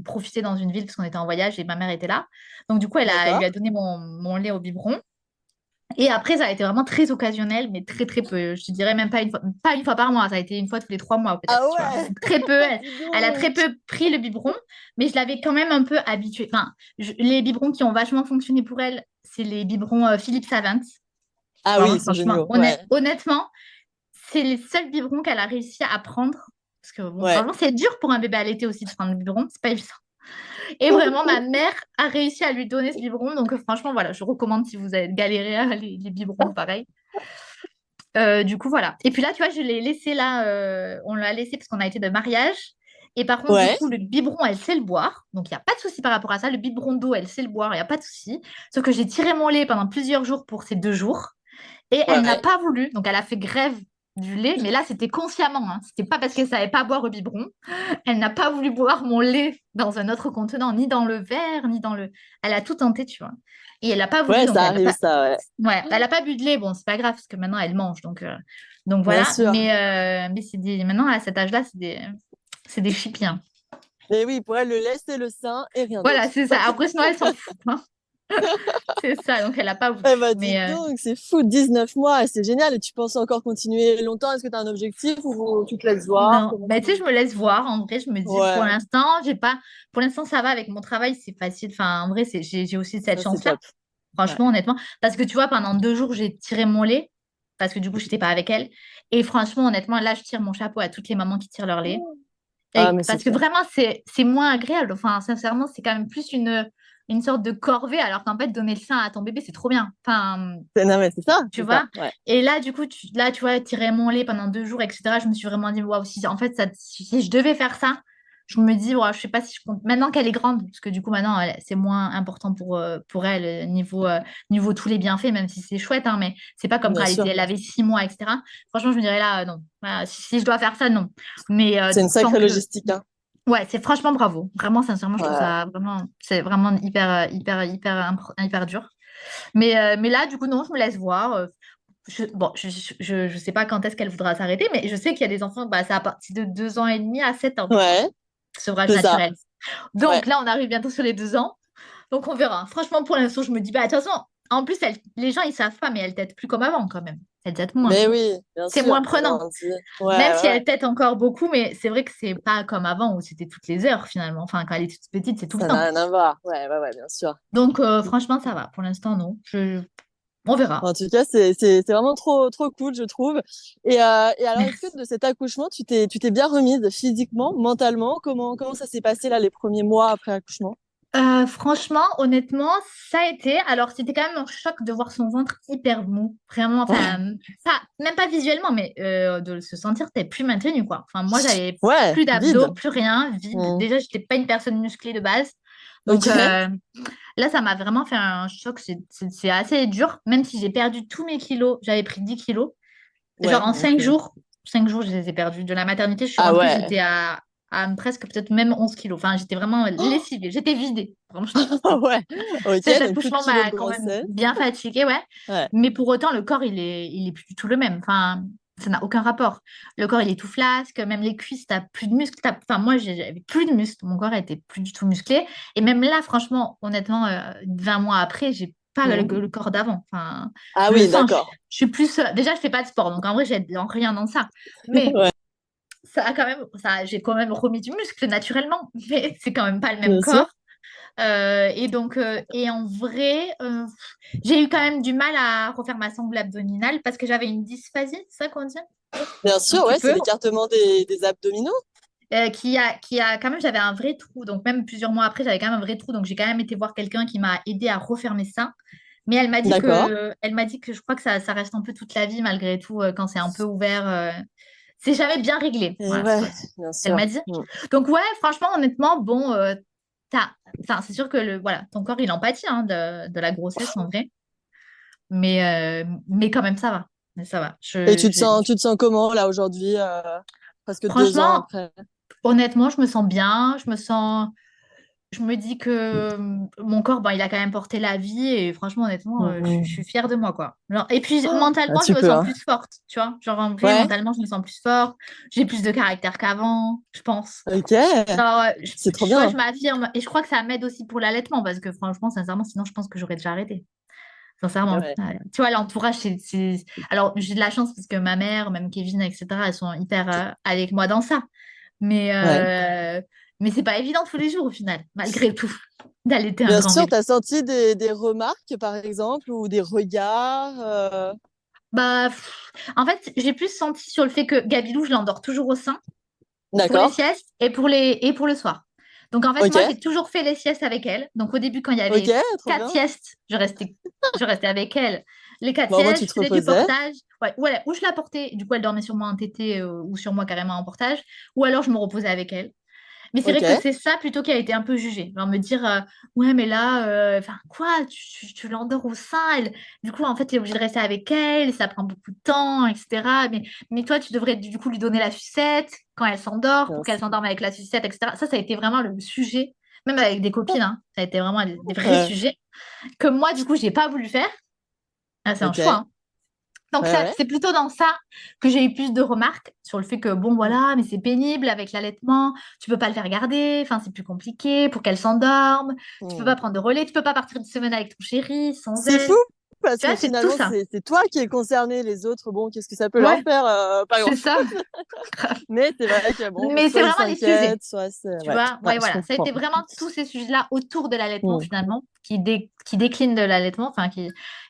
profiter dans une ville parce qu'on était en voyage et ma mère était là. Donc, du coup, elle lui D'accord. a donné mon lait au biberon. Et après, ça a été vraiment très occasionnel, mais très, très peu. Je te dirais même pas une fois par mois. Ça a été une fois tous les 3 mois, peut-être, Ah tu vois. ouais. Donc, très peu. Dis Elle a très donc. peu pris le biberon, mais je l'avais quand même un peu habituée. Enfin, les biberons qui ont vachement fonctionné pour elle, c'est les biberons Philippe Savant. Ah oui, Vraiment, ils sont franchement, géniaux. Ouais. honnêtement, c'est les seuls biberons qu'elle a réussi à prendre. Parce que, bon, Ouais. franchement, c'est dur pour un bébé allaité aussi de prendre le biberon. C'est pas évident. Et vraiment, ma mère a réussi à lui donner ce biberon. Donc, franchement, voilà, je recommande si vous avez galéré à les biberons, pareil. Du coup, voilà. Et puis là, tu vois, je l'ai laissé là. On l'a laissé parce qu'on a été de mariage. Et par contre, du Ouais. coup, le biberon, elle sait le boire. Donc, il n'y a pas de souci par rapport à ça. Le biberon d'eau, elle sait le boire. Il n'y a pas de souci. Sauf que j'ai tiré mon lait pendant plusieurs jours pour ces 2 jours. Et elle n'a Ouais. pas voulu. Donc, elle a fait grève du lait. Mais là, c'était consciemment. Hein. C'était pas parce qu'elle savait pas boire au biberon. Elle n'a pas voulu boire mon lait dans un autre contenant, ni dans le verre, ni dans le. Elle a tout tenté, tu vois. Et elle n'a pas voulu. Ouais, Donc, ça elle n'a arrive pas. ça, ouais. Ouais, elle n'a pas bu de lait. Bon, c'est pas grave parce que maintenant, elle mange. Donc Bien voilà. sûr. Mais maintenant, à cet âge-là, c'est des chipiens. Mais oui, pour elle, le lait, c'est le sein et rien Voilà, d'autre. c'est ça. Après, sinon, elle s'en fout. Hein. C'est ça. Donc, elle n'a pas Eh voulu. bah, dis Mais donc, c'est fou, 19 mois, c'est génial. Et tu penses encore continuer longtemps? Est-ce que tu as un objectif ou tu te laisses voir? non. Comment Mais tu... tu sais, je me laisse voir. En vrai, je me dis, pour Ouais, l'instant, j'ai pas. Pour l'instant, ça va avec mon travail. C'est facile. Enfin, en vrai, j'ai aussi cette ça, c'est chance-là. top. Ouais. Franchement, honnêtement. Parce que tu vois, pendant 2 jours, j'ai tiré mon lait. Parce que du coup, je n'étais pas avec elle. Et franchement, honnêtement, là, je tire mon chapeau à toutes les mamans qui tirent leur lait. Ah, mais c'est Parce que clair. vraiment, c'est moins agréable. Enfin, sincèrement, c'est quand même plus une sorte de corvée, alors qu'en fait, donner le sein à ton bébé, c'est trop bien. Enfin, Non, mais tu c'est ça. vois. Ouais. Et là, du coup, tu vois, tirer mon lait pendant 2 jours, etc., je me suis vraiment dit, waouh, si, en fait, si je devais faire ça, je me dis, ouais, je sais pas si je compte. Maintenant qu'elle est grande, parce que du coup, maintenant, c'est moins important pour elle, niveau tous les bienfaits, même si c'est chouette, hein, mais c'est pas comme quand Bien sûr. elle avait 6 mois, etc. Franchement, je me dirais là, non. Voilà, si je dois faire ça, non. Mais C'est une tant sacrée que. logistique, hein. Ouais, c'est franchement bravo. Vraiment, sincèrement, je trouve Ouais. ça vraiment, c'est vraiment hyper dur. Mais là, du coup, non, je me laisse voir. Bon, je sais pas quand est-ce qu'elle voudra s'arrêter, mais je sais qu'il y a des enfants, bah, c'est à partir de 2 ans et demi à 7 ans, Ouais, sevrage c'est ça. naturel. Ouais. Donc là, on arrive bientôt sur les 2 ans. Donc on verra. Franchement, pour l'instant, je me dis, bah, de toute façon, en plus, les gens, ils savent pas, mais elle tète plus comme avant quand même. Elle tète moins. Mais oui, bien C'est moins sûr, t'as prenant. grandi. Ouais, Même ouais, si ouais. elle tète encore beaucoup, mais c'est vrai que c'est pas comme avant où c'était toutes les heures finalement. Enfin, quand elle est toute petite, c'est tout le Ça n'a temps. rien à voir. Ouais, ouais, ouais, bien sûr. Donc franchement, ça va. Pour l'instant, non. On verra. En tout cas, c'est vraiment trop, trop cool, je trouve. Et alors, est-ce que Merci. de cet accouchement, tu t'es bien remise physiquement, mentalement? Comment ça s'est passé là les premiers mois après accouchement? Franchement, honnêtement, ça a été. Alors, c'était quand même un choc de voir son ventre hyper mou. Vraiment, Ouais, enfin, pas, même pas visuellement, mais de se sentir t'es plus maintenu, quoi. Enfin, moi, j'avais ouais, plus d'abdos, vide. plus rien, vide. Hmm. Déjà, j'étais pas une personne musclée de base. Donc, Ok. là, ça m'a vraiment fait un choc. C'est assez dur, même si j'ai perdu tous mes kilos. J'avais pris 10 kilos. Genre, Ouais, en donc. 5 jours, je les ai perdus. De la maternité, je suis Ah rentrée, ouais. j'étais à presque peut-être même 11 kilos. Enfin, j'étais vraiment lessivée. J'étais vidée. Vraiment, Ah ouais. cet Ok, donc plus de accouchement kilos de m'a quand même grossesse. bien fatiguée, ouais. Ouais. Mais pour autant, le corps, il est plus du tout le même. Enfin, ça n'a aucun rapport. Le corps, il est tout flasque. Même les cuisses, t'as plus de muscles. Enfin, moi, j'avais plus de muscles. Mon corps était plus du tout musclé. Et même là, franchement, honnêtement, 20 mois après, j'ai pas Hmm. le corps d'avant. Enfin, Ah je le oui, sens. Je, d'accord. je suis plus. Déjà, je fais pas de sport. Donc, en vrai, j'ai rien dans ça. Mais Ouais, j'ai quand même remis du muscle naturellement. Mais c'est quand même pas le même bien sûr. corps. Et en vrai, j'ai eu quand même du mal à refaire ma sangle abdominale parce que j'avais une dysphasie, c'est ça qu'on dit? Bien Un sûr, petit ouais, c'est peu. l'écartement des abdominaux. Qui a quand même, j'avais un vrai trou. Donc, même plusieurs mois après, j'avais quand même un vrai trou. Donc, j'ai quand même été voir quelqu'un qui m'a aidé à refermer ça. Mais D'accord. elle m'a dit que je crois que ça reste un peu toute la vie malgré tout quand c'est un peu ouvert. C'est jamais bien réglé. Et Voilà, c'est ouais, quoi. bien Elle sûr. m'a dit. Hmm. Donc, ouais, franchement, honnêtement, bon. c'est sûr que voilà, ton corps, il empathie hein, de la grossesse en vrai. Mais quand même, ça va. Mais ça va. Et tu te sens comment là aujourd'hui, presque 2 ans Franchement, après? honnêtement, je me sens bien. Je me dis que mon corps, bon, il a quand même porté la vie et franchement, honnêtement, je suis Mhm. fière de moi, quoi. Genre, et puis, Ah, mentalement, je tu me peux, sens hein. plus forte, tu vois. Genre, en vrai, Ouais, mentalement, je me sens plus forte. J'ai plus de caractère qu'avant, je pense. ok, Genre, c'est trop tu vois, bien. je m'affirme et je crois que ça m'aide aussi pour l'allaitement parce que franchement, sincèrement, sinon, je pense que j'aurais déjà arrêté. Sincèrement. Ouais. Ouais. Tu vois, l'entourage, Alors, j'ai de la chance parce que ma mère, même Kevin, etc., elles sont hyper avec moi dans ça. Mais, Ouais. euh, mais c'est pas évident tous les jours au final, malgré tout, d'allaiter un Bien grand sûr, bébé. tu as senti des remarques, par exemple, ou des regards. Bah, en fait, j'ai plus senti sur le fait que Gabilou, je l'endors toujours au sein pour les D'accord. siestes et pour le soir. Donc, en fait, Ok. moi, j'ai toujours fait les siestes avec elle. Donc, au début, quand il y Ok, avait trop quatre bien. siestes, je restais avec elle. Les quatre Bon, moi, siestes, tu je te faisais du reposais. portage. Ouais, voilà, ou je la portais, du coup, elle dormait sur moi en tétée ou sur moi carrément en portage. Ou alors, je me reposais avec elle. Mais c'est vrai Ok. que c'est ça plutôt qui a été un peu jugé. Genre me dire, ouais, mais là, enfin, quoi, tu l'endors au sein. Du coup, en fait, tu es obligé de rester avec elle, ça prend beaucoup de temps, etc. Mais toi, tu devrais du coup lui donner la sucette quand elle s'endort, pour Bien qu'elle sûr. s'endorme avec la sucette, etc. Ça a été vraiment le sujet, même avec des copines, hein. Ça a été vraiment des vrais Ouais. sujets que moi, du coup, j'ai pas voulu faire. Ah, c'est un Ok. choix, Ouais, hein. Donc ça, ouais. c'est plutôt dans ça que j'ai eu plus de remarques sur le fait que bon Mm. voilà, mais c'est pénible avec l'allaitement, tu peux pas le faire garder, enfin c'est plus compliqué pour qu'elle s'endorme, tu peux Mm. pas prendre de relais, tu peux pas partir une semaine avec ton chéri sans C'est fou elle. parce Tu que vois, c'est tout finalement, ça. c'est toi qui es concerné. Les autres, bon, qu'est-ce que ça peut leur Ouais, faire? Pas c'est grand-chose. ça. Mais c'est vrai que bon, Mais c'est soit ils vraiment les sujets. s'inquiètent, soit c'est. Tu Ouais, vois, ouais, ouais, je voilà. Ça a comprends. été vraiment tous ces sujets-là autour de l'allaitement, Mm. finalement, qui déclinent de l'allaitement, enfin,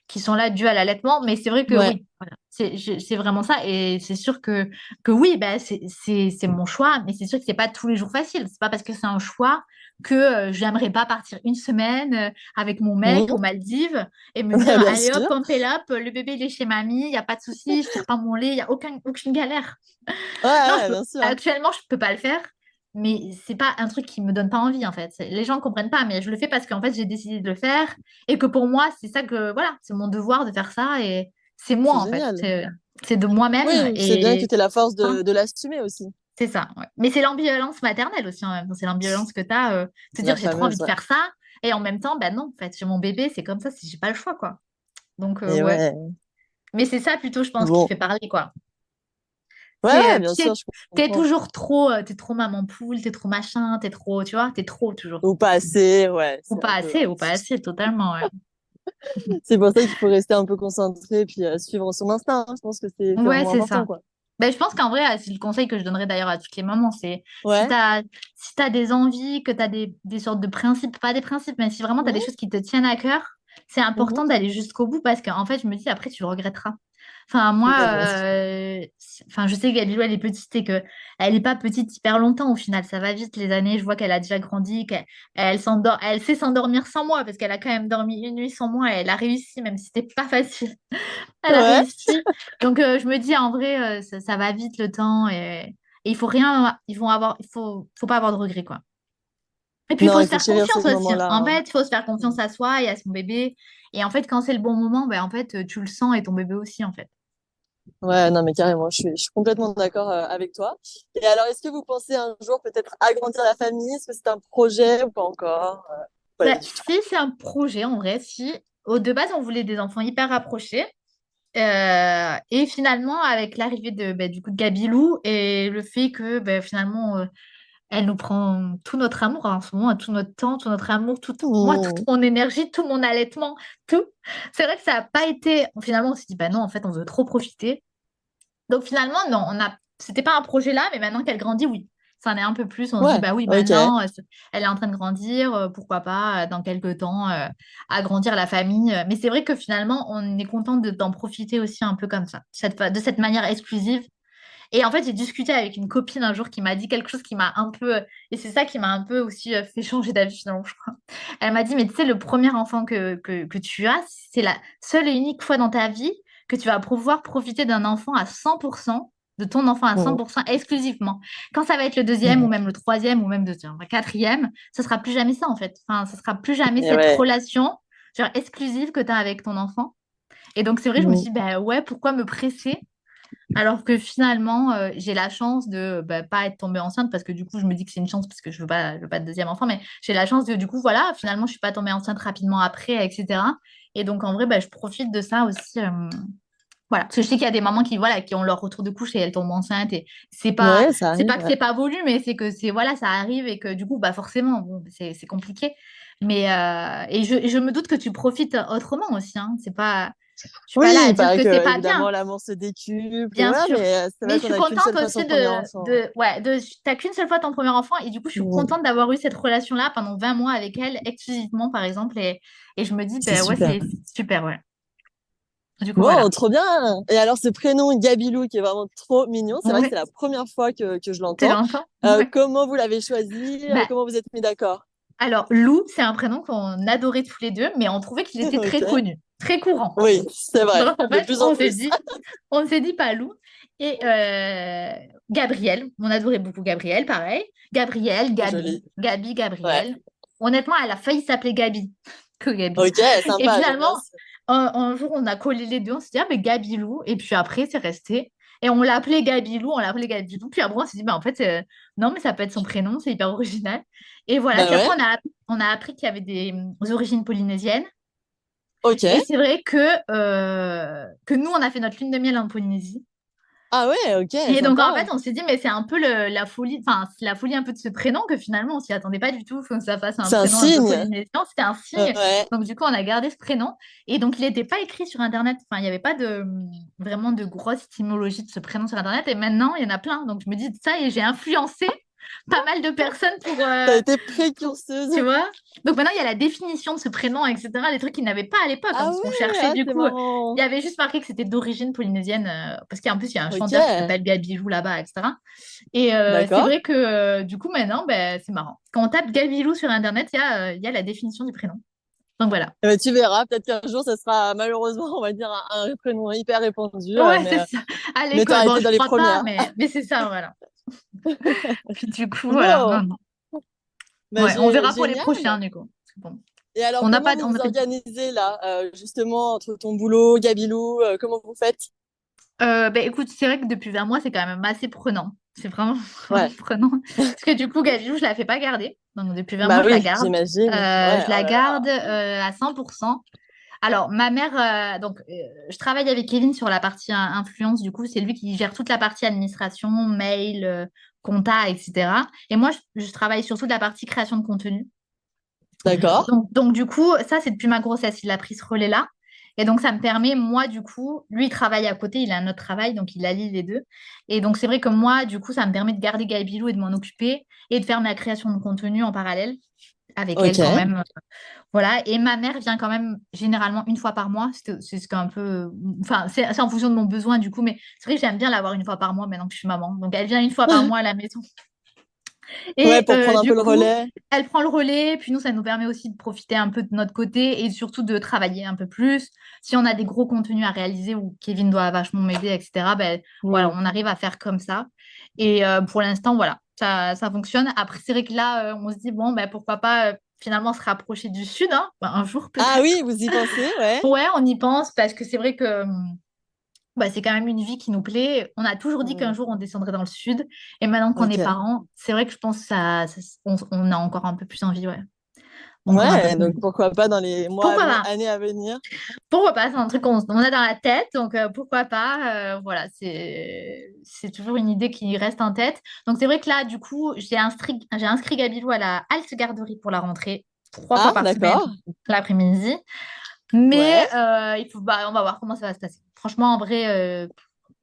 qui sont là dus à l'allaitement. Mais c'est vrai que Ouais. oui, voilà. C'est vraiment ça. Et c'est sûr que oui, bah, c'est mon choix, mais c'est sûr que c'est pas tous les jours facile. C'est pas parce que c'est un choix que j'aimerais pas partir une semaine avec mon mec Mm. aux Maldives et me Ouais, dire, bien allez hop, sûr. pump it up, le bébé il est chez mamie, il n'y a pas de souci, je tire pas mon lait, il n'y a aucune galère. Ouais, Non, ouais, bien sûr. actuellement, je peux pas le faire, mais c'est pas un truc qui me donne pas envie, en fait. Les gens comprennent pas, mais je le fais parce qu'en fait, j'ai décidé de le faire et que pour moi, c'est ça que, voilà, c'est mon devoir de faire ça et c'est moi, C'est en fait. génial. C'est de moi-même Oui, c'est bien que et tu aies la force hein, de l'assumer aussi. c'est ça. Ouais. Mais c'est l'ambivalence maternelle aussi, en même temps. C'est l'ambivalence que tu as, te La dire j'ai trop envie fameuse, de ouais. faire ça et en même temps, ben non, en fait, j'ai mon bébé, c'est comme ça, si j'ai pas le choix, quoi. Donc, Et ouais. ouais. Mais c'est ça plutôt, je pense, qui Bon. fait parler, quoi. Ouais, C'est, ouais, bien sûr, je comprends. t'es trop maman poule, t'es trop machin, t'es trop, tu vois, t'es trop toujours. Ou pas assez, ouais, c'est un peu. Ou pas assez, totalement, ouais. C'est pour ça qu'il faut rester un peu concentré puis suivre son instinct, hein. Je pense que c'est Ouais, vraiment c'est important, ça. quoi. Ben, je pense qu'en vrai, c'est le conseil que je donnerais d'ailleurs à toutes les mamans, c'est Ouais. si t'as des envies, que t'as des sortes de principes, pas des principes, mais si vraiment t'as des Mhm, choses qui te tiennent à cœur, c'est mhm. important d'aller jusqu'au bout parce qu'en fait, je me dis après, tu le regretteras. Enfin, moi, Ouais, bien sûr. enfin, je sais qu'Abilou, elle est petite et que elle n'est pas petite hyper longtemps au final. Ça va vite les années. Je vois qu'elle a déjà grandi, qu'elle s'endort, elle sait s'endormir sans moi parce qu'elle a quand même dormi une nuit sans moi et elle a réussi, même si c'était pas facile. Elle a Ouais. réussi. Donc, je me dis, en vrai, ça va vite le temps et il faut rien, faut pas avoir de regrets, quoi. Et puis, il Non, faut il se faut faire chérir confiance ces aussi, hein. moments-là, En hein. fait, il faut se faire confiance Mm. à soi et à son bébé. Et en fait, quand c'est le bon moment, ben, en fait, tu le sens et ton bébé aussi, en fait. Ouais, non, mais carrément, je suis complètement d'accord avec toi. Et alors, est-ce que vous pensez un jour peut-être agrandir la famille? Est-ce que c'est un projet ou pas encore? Pas Ben, du tout. si c'est un projet, en vrai, si. De base, on voulait des enfants hyper rapprochés. Et finalement, avec l'arrivée du coup, de Gabilou et le fait que finalement, elle nous prend tout notre amour hein, en ce moment, tout notre temps, tout notre amour, moi, toute Mm. mon énergie, tout mon allaitement, tout. C'est vrai que ça n'a pas été. Finalement, on s'est dit, bah non, en fait, on veut trop profiter. Donc finalement, non, c'était pas un projet là, mais maintenant qu'elle grandit, oui. Ça en est un peu plus. On se dit, Ouais, bah oui, ok. maintenant, elle est en train de grandir, pourquoi pas, dans quelques temps, agrandir la famille. Mais c'est vrai que finalement, on est content d'en profiter aussi un peu comme ça, de cette manière exclusive. Et en fait, j'ai discuté avec une copine un jour qui m'a dit quelque chose qui m'a un peu, et c'est ça qui m'a un peu aussi fait changer d'avis finalement, je crois. Elle m'a dit, mais tu sais, le premier enfant que tu as, c'est la seule et unique fois dans ta vie que tu vas pouvoir profiter d'un enfant à 100%. de ton enfant à Mm. 100% exclusivement. Quand ça va être le deuxième ou même le troisième ou même le quatrième, ce sera plus jamais ça en fait. Enfin, ce sera plus jamais Et cette ouais. relation genre exclusive que tu as avec ton enfant. Et donc c'est vrai, je me Mm. suis dit, bah ouais, pourquoi me presser alors que finalement, j'ai la chance de pas être tombée enceinte parce que du coup, je me dis que c'est une chance parce que je veux pas de deuxième enfant, mais j'ai la chance de, du coup, voilà, finalement, je suis pas tombée enceinte rapidement après, etc. Et donc, en vrai, je profite de ça aussi. Voilà, parce que je sais qu'il y a des mamans qui, voilà, qui ont leur retour de couche et elles tombent enceintes et Ouais, ça c'est arrive, pas que ouais. c'est pas voulu, mais c'est que c'est, voilà, ça arrive et que du coup, forcément, bon, c'est compliqué. Mais, je me doute que tu profites autrement aussi, hein. Je suis pas Oui, là à il dire paraît que c'est que pas évidemment bien. l'amour se décuple et Bien voilà, sûr. mais c'est Mais vrai je qu'on suis n'a qu'une contente seule fois son aussi premier enfant. t'as qu'une seule fois ton premier enfant et du coup, je suis Mm. contente d'avoir eu cette relation-là pendant 20 mois avec elle, exclusivement, par exemple. Et je me dis, C'est ben ouais, super. c'est super, ouais. Du coup, Bon, voilà. trop bien. Et alors, ce prénom Gabilou qui est vraiment trop mignon, c'est vrai que c'est Ouais, la première fois que je tu l'entends. l'entends? Ouais. Comment vous l'avez choisi? Bah, Comment vous êtes mis d'accord? alors, Lou, c'est un prénom qu'on adorait tous les deux, mais on trouvait qu'il était très Ok. connu, très courant. Oui, c'est vrai. Donc, en De fait, plus en plus. on s'est dit pas Lou. Et Gabriel, on adorait beaucoup Gabriel, pareil. Gabriel, C'est Gabi, joli. Gabi, Ouais. Gabriel. Honnêtement, elle a failli s'appeler Gabi que Gabi. Ok, Et sympa, j'aime bien finalement, aussi. un jour, on a collé les deux, on s'est dit, ah, mais Gabilou. Et puis après, c'est resté. Et on l'appelait Gabilou, on l'appelait Gabilou. Puis après, on s'est dit, en fait, non, mais ça peut être son prénom, c'est hyper original. Et voilà. Bah Puis après, ouais. on a appris qu'il y avait des origines polynésiennes. Ok. Et c'est vrai que nous, on a fait notre lune de miel en Polynésie. Ah ouais, ok, Et donc, en sympa. fait, on s'est dit, mais c'est un peu la folie, enfin, c'est la folie un peu de ce prénom que finalement, on s'y attendait pas du tout, que ça fasse un C'est un prénom un peu signe. polynésien. C'était un signe. Ouais. Donc, du coup, on a gardé ce prénom. Et donc, il n'était pas écrit sur Internet. Enfin, il n'y avait pas vraiment de grosse étymologie de ce prénom sur Internet. Et maintenant, il y en a plein. Donc, je me dis ça et j'ai influencé pas mal de personnes pour, T'as été précurseuse. tu vois? Donc maintenant, il y a la définition de ce prénom, etc. Des trucs qu'ils n'avaient pas à l'époque, hein, Ah parce qu'on ouais, cherchait ah, du c'est coup. marrant. Il y avait juste marqué que c'était d'origine polynésienne, parce qu'en plus, il y a un Ok, chanteur qui s'appelle Gabilou là-bas, etc. Et c'est d'accord. vrai que du coup, maintenant, c'est marrant. Quand on tape Gabilou sur Internet, il y a la définition du prénom. Donc voilà. Eh ben, tu verras, peut-être qu'un jour, ça sera malheureusement, on va dire, un prénom hyper répandu, Ouais, c'est ça. À mais l'école, t'as bon, été je dans les crois pas, premières. mais c'est ça, voilà. Puis du coup, voilà. Non, Bon, non. bah, Ouais, on verra pour les génial. prochains, du coup. Parce que bon, Et alors, on n'a comment pas, vous on vous a fait. organisez là, justement, entre ton boulot, Gabilou, comment vous faites? Écoute, c'est vrai que depuis 20 mois, c'est quand même assez prenant. C'est vraiment, vraiment Ouais. prenant. Parce que du coup, Gabilou, je la fais pas garder. Donc depuis 20 mois, Bah je la oui, garde. j'imagine. Ouais, Je oh la là garde là. à 100%. Alors, ma mère, je travaille avec Kevin sur la partie influence. Du coup, c'est lui qui gère toute la partie administration, mail, compta, etc. Et moi, je travaille surtout de la partie création de contenu. D'accord. Donc, du coup, ça, c'est depuis ma grossesse. Il a pris ce relais-là. Et donc, ça me permet, moi, du coup, lui, il travaille à côté, il a un autre travail, donc il allie les deux. Et donc, c'est vrai que moi, du coup, ça me permet de garder Gabilou et de m'en occuper et de faire ma création de contenu en parallèle avec elle quand Ok. même. Voilà. Et ma mère vient quand même généralement une fois par mois. C'est ce qu'un peu. Enfin, c'est en fonction de mon besoin, du coup, mais c'est vrai que j'aime bien l'avoir une fois par mois maintenant que je suis maman. Donc, elle vient une fois par mois à la maison. Ouais, Et pour prendre un du peu le coup, relais. elle prend le relais, puis nous, ça nous permet aussi de profiter un peu de notre côté et surtout de travailler un peu plus. Si on a des gros contenus à réaliser où Kevin doit vachement m'aider, etc., voilà, Hmm. on arrive à faire comme ça. Et pour l'instant, voilà, ça fonctionne. Après, c'est vrai que là, on se dit, bon, pourquoi pas finalement se rapprocher du Sud, hein, un jour Ah peut-être. oui, vous y pensez, ouais. Ouais, on y pense parce que c'est vrai que c'est quand même une vie qui nous plaît. On a toujours dit qu'un Hmm. jour on descendrait dans le sud. Et maintenant qu'on est Ok. parents, c'est vrai que je pense que on a encore un peu plus envie, ouais. On a encore un peu Ouais, plus donc envie. pourquoi pas dans les mois, Pourquoi pas? années à venir. Pourquoi pas? C'est un truc qu'on a dans la tête, donc pourquoi pas? Voilà, c'est toujours une idée qui reste en tête. Donc c'est vrai que là, du coup, j'ai inscrit Gabilou à la halte garderie pour la rentrée, 3 fois Ah, par semaine d'accord. l'après-midi. Mais Ouais. on va voir comment ça va se passer. Franchement, en vrai,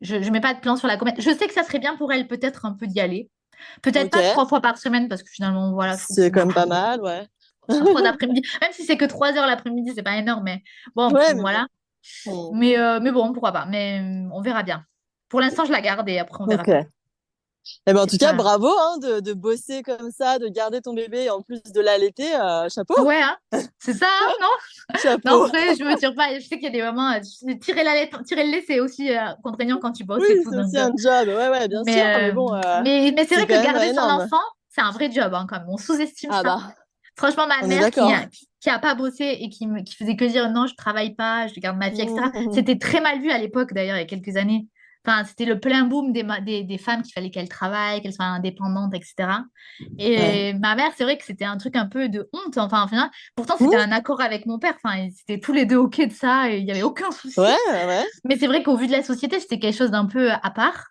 je ne mets pas de plan sur la comète. Je sais que ça serait bien pour elle peut-être un peu d'y aller. Peut-être Ok. pas 3 fois par semaine parce que finalement, voilà, je trouve que C'est c'est quand même beaucoup. pas mal, ouais. 3 d'après-midi, même si c'est que 3 heures l'après-midi, c'est pas énorme, mais bon, Ouais, mais bon. voilà. Hmm. Mais bon, pourquoi pas. Mais on verra bien. Pour l'instant, je la garde et après, on verra Ok. bien. Eh ben, en tout C'est cas, pas... bravo hein, de bosser comme ça, de garder ton bébé et en plus de l'allaiter. Chapeau, Ouais, hein, c'est ça, hein, non? Non, chapeau. après, je me tire pas. Je sais qu'il y a des moments, tirer tirer le lait, c'est aussi contraignant quand tu Oui, bosses et tout. c'est Donc, aussi un job. Ouais, ouais, bien sûr. Mais bon, mais c'est c'est vrai quand que même garder son énorme. enfant, c'est un vrai job, hein, quand même. On sous-estime Ah ça. bah, Franchement, ma on est mère d'accord. qui a pas bossé et qui faisait que dire non, je travaille pas, je garde ma fille, etc. Mhm. C'était très mal vu à l'époque, d'ailleurs, il y a quelques années. Enfin, c'était le plein boom des femmes qu'il fallait qu'elles travaillent, qu'elles soient indépendantes, etc. Ouais. Et ma mère, c'est vrai que c'était un truc un peu de honte. Enfin, pourtant, c'était Mhm. un accord avec mon père. Enfin, ils étaient tous les deux OK de ça et il n'y avait aucun souci. Ouais, ouais. Mais c'est vrai qu'au vu de la société, c'était quelque chose d'un peu à part.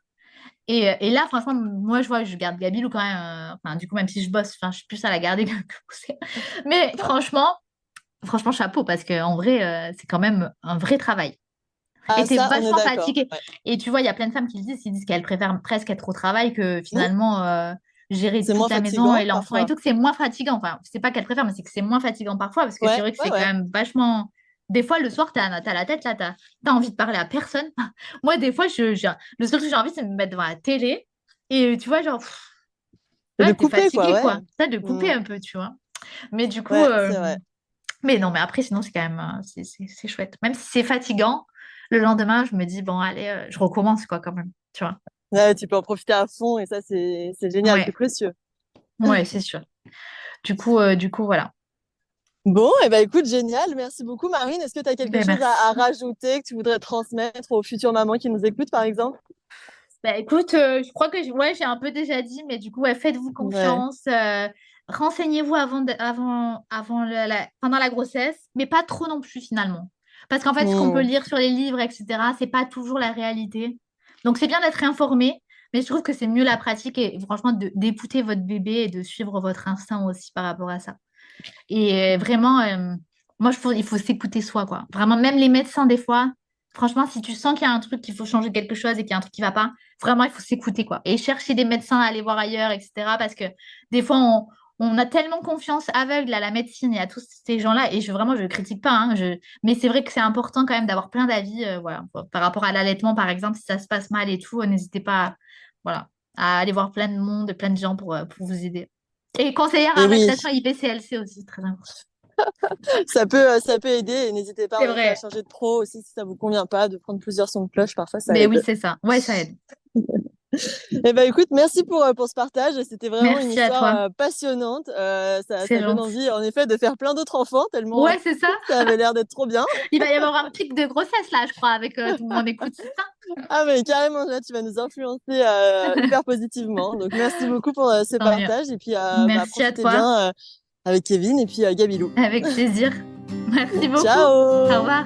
Et là, franchement, moi, je vois, je garde Gabilou quand même. Enfin, du coup, même si je bosse, enfin, je suis plus à la garder que pousser. Mais franchement, chapeau, parce qu'en vrai, c'est quand même un vrai travail. Et Ah, t'es ça, on est vachement d'accord. fatigué. Ouais. Et tu vois, il y a plein de femmes qui le disent, ils disent qu'elles préfèrent presque être au travail que Mhm. finalement gérer C'est toute moins la maison fatigant et l'enfant et parfois. tout, que c'est moins fatigant. Enfin, c'est pas qu'elles préfèrent, mais c'est que c'est moins fatigant parfois, parce que c'est Ouais, vrai que ouais, c'est quand ouais. même vachement. Des fois, le soir, t'as la tête là, t'as envie de parler à personne. Moi, des fois, le seul truc que j'ai envie, c'est de me mettre devant la télé. Et tu vois, genre, Et de ouais, t'es couper, quoi, fatigué, ouais. quoi. T'as de couper Mhm. un peu, tu vois. Mais du coup, Ouais, c'est vrai. mais non, mais après, sinon, c'est quand même, c'est chouette. Même si c'est fatigant, le lendemain, je me dis, bon, allez, je recommence, quoi, quand même, tu vois. Ouais, tu peux en profiter à fond et ça, c'est génial, c'est Ouais, précieux. ouais, c'est sûr. Du coup, voilà. Bon, et ben écoute, génial. Merci beaucoup, Marine. Est-ce que tu as quelque Ben, chose à merci. rajouter que tu voudrais transmettre aux futures mamans qui nous écoutent, par exemple? Ben, écoute, je crois que ouais, j'ai un peu déjà dit, mais du coup, ouais, faites-vous Ouais. confiance. Renseignez-vous pendant la grossesse, mais pas trop non plus, finalement. Parce qu'en fait, ce qu'on peut Hmm. lire sur les livres, etc., c'est pas toujours la réalité. Donc, c'est bien d'être informé, mais je trouve que c'est mieux la pratique et franchement, d'écouter votre bébé et de suivre votre instinct aussi par rapport à ça. Et vraiment, moi, il faut s'écouter soi, quoi. Vraiment, même les médecins, des fois, franchement, si tu sens qu'il y a un truc, qu'il faut changer quelque chose et qu'il y a un truc qui va pas, vraiment, il faut s'écouter, quoi. Et chercher des médecins à aller voir ailleurs, etc. Parce que des fois, on a tellement confiance aveugle à la médecine et à tous ces gens-là. Et vraiment, je ne critique pas, hein, mais c'est vrai que c'est important quand même d'avoir plein d'avis, voilà. Par rapport à l'allaitement, par exemple, si ça se passe mal et tout, n'hésitez pas, voilà, à aller voir plein de monde, plein de gens pour vous aider. Et conseillère Et en oui, lactation IPCLC aussi, c'est très important. ça peut aider. Et n'hésitez pas C'est en effet à vrai. changer de pro aussi si ça vous convient pas, de prendre plusieurs sons de cloche. Parfois, ça Mais oui, aide. c'est ça. Ouais, ça aide. Eh ben écoute, merci pour ce partage. C'était vraiment une Merci à toi. histoire passionnante. C'est Ça donne gentil. envie, en effet, de faire plein d'autres enfants, tellement Ouais, c'est ça. ça avait l'air d'être trop bien. Il va y avoir un pic de grossesse là, je crois, avec tout le monde écoute, c'est ça? Ah, mais carrément, là, tu vas nous influencer hyper positivement. Donc, merci beaucoup pour ce Tant mieux. partage. Et puis, Merci à profitez toi. bien avec Kevin et puis Gabilou. Avec plaisir. Merci beaucoup. Au Ciao! revoir.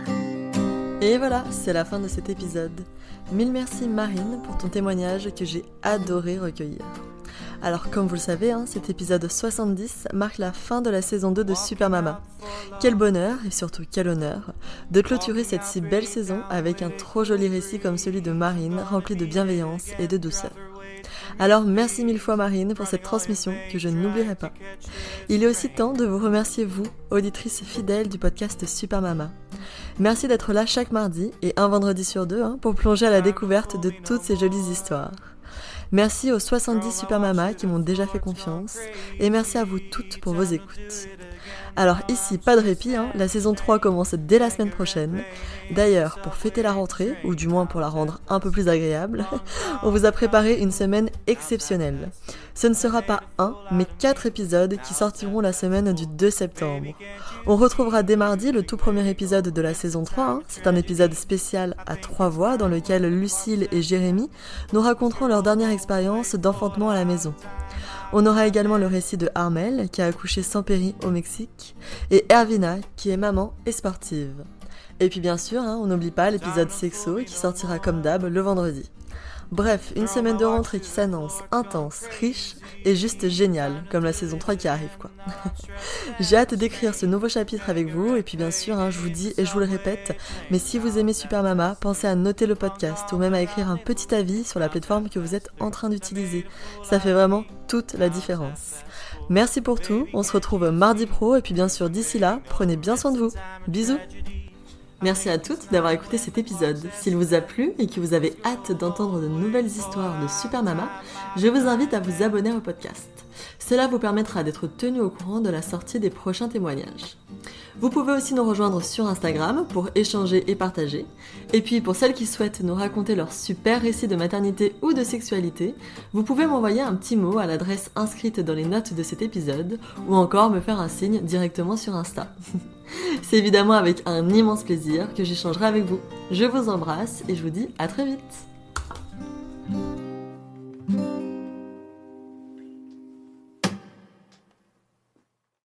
Et voilà, c'est la fin de cet épisode. Mille merci Marine pour ton témoignage que j'ai adoré recueillir. Alors comme vous le savez, cet épisode 70 marque la fin de la saison 2 de Super Mama. Quel bonheur et surtout quel honneur de clôturer cette si belle saison avec un trop joli récit comme celui de Marine rempli de bienveillance et de douceur. Alors merci mille fois Marine pour cette transmission que je n'oublierai pas. Il est aussi temps de vous remercier vous, auditrices fidèles du podcast Super Mama. Merci d'être là chaque mardi et un vendredi sur deux pour plonger à la découverte de toutes ces jolies histoires. Merci aux 70 Super Mamas qui m'ont déjà fait confiance et merci à vous toutes pour vos écoutes. Alors ici, pas de répit, la saison 3 commence dès la semaine prochaine. D'ailleurs, pour fêter la rentrée, ou du moins pour la rendre un peu plus agréable, on vous a préparé une semaine exceptionnelle. Ce ne sera pas un, mais 4 épisodes qui sortiront la semaine du 2 septembre. On retrouvera dès mardi le tout premier épisode de la saison 3. C'est un épisode spécial à 3 voix dans lequel Lucille et Jérémy nous raconteront leur dernière expérience d'enfantement à la maison. On aura également le récit de Armel, qui a accouché sans péri au Mexique, et Ervina, qui est maman et sportive. Et puis bien sûr, on n'oublie pas l'épisode sexo, qui sortira comme d'hab le vendredi. Bref, une semaine de rentrée qui s'annonce intense, riche et juste géniale, comme la saison 3 qui arrive quoi. J'ai hâte d'écrire ce nouveau chapitre avec vous, et puis bien sûr, je vous dis et je vous le répète, mais si vous aimez Super Mama, pensez à noter le podcast, ou même à écrire un petit avis sur la plateforme que vous êtes en train d'utiliser. Ça fait vraiment toute la différence. Merci pour tout, on se retrouve mardi pro, et puis bien sûr d'ici là, prenez bien soin de vous. Bisous! Merci à toutes d'avoir écouté cet épisode. S'il vous a plu et que vous avez hâte d'entendre de nouvelles histoires de Super Mama, je vous invite à vous abonner au podcast. Cela vous permettra d'être tenu au courant de la sortie des prochains témoignages. Vous pouvez aussi nous rejoindre sur Instagram pour échanger et partager. Et puis pour celles qui souhaitent nous raconter leur super récit de maternité ou de sexualité, vous pouvez m'envoyer un petit mot à l'adresse inscrite dans les notes de cet épisode ou encore me faire un signe directement sur Insta. C'est évidemment avec un immense plaisir que j'échangerai avec vous. Je vous embrasse et je vous dis à très vite.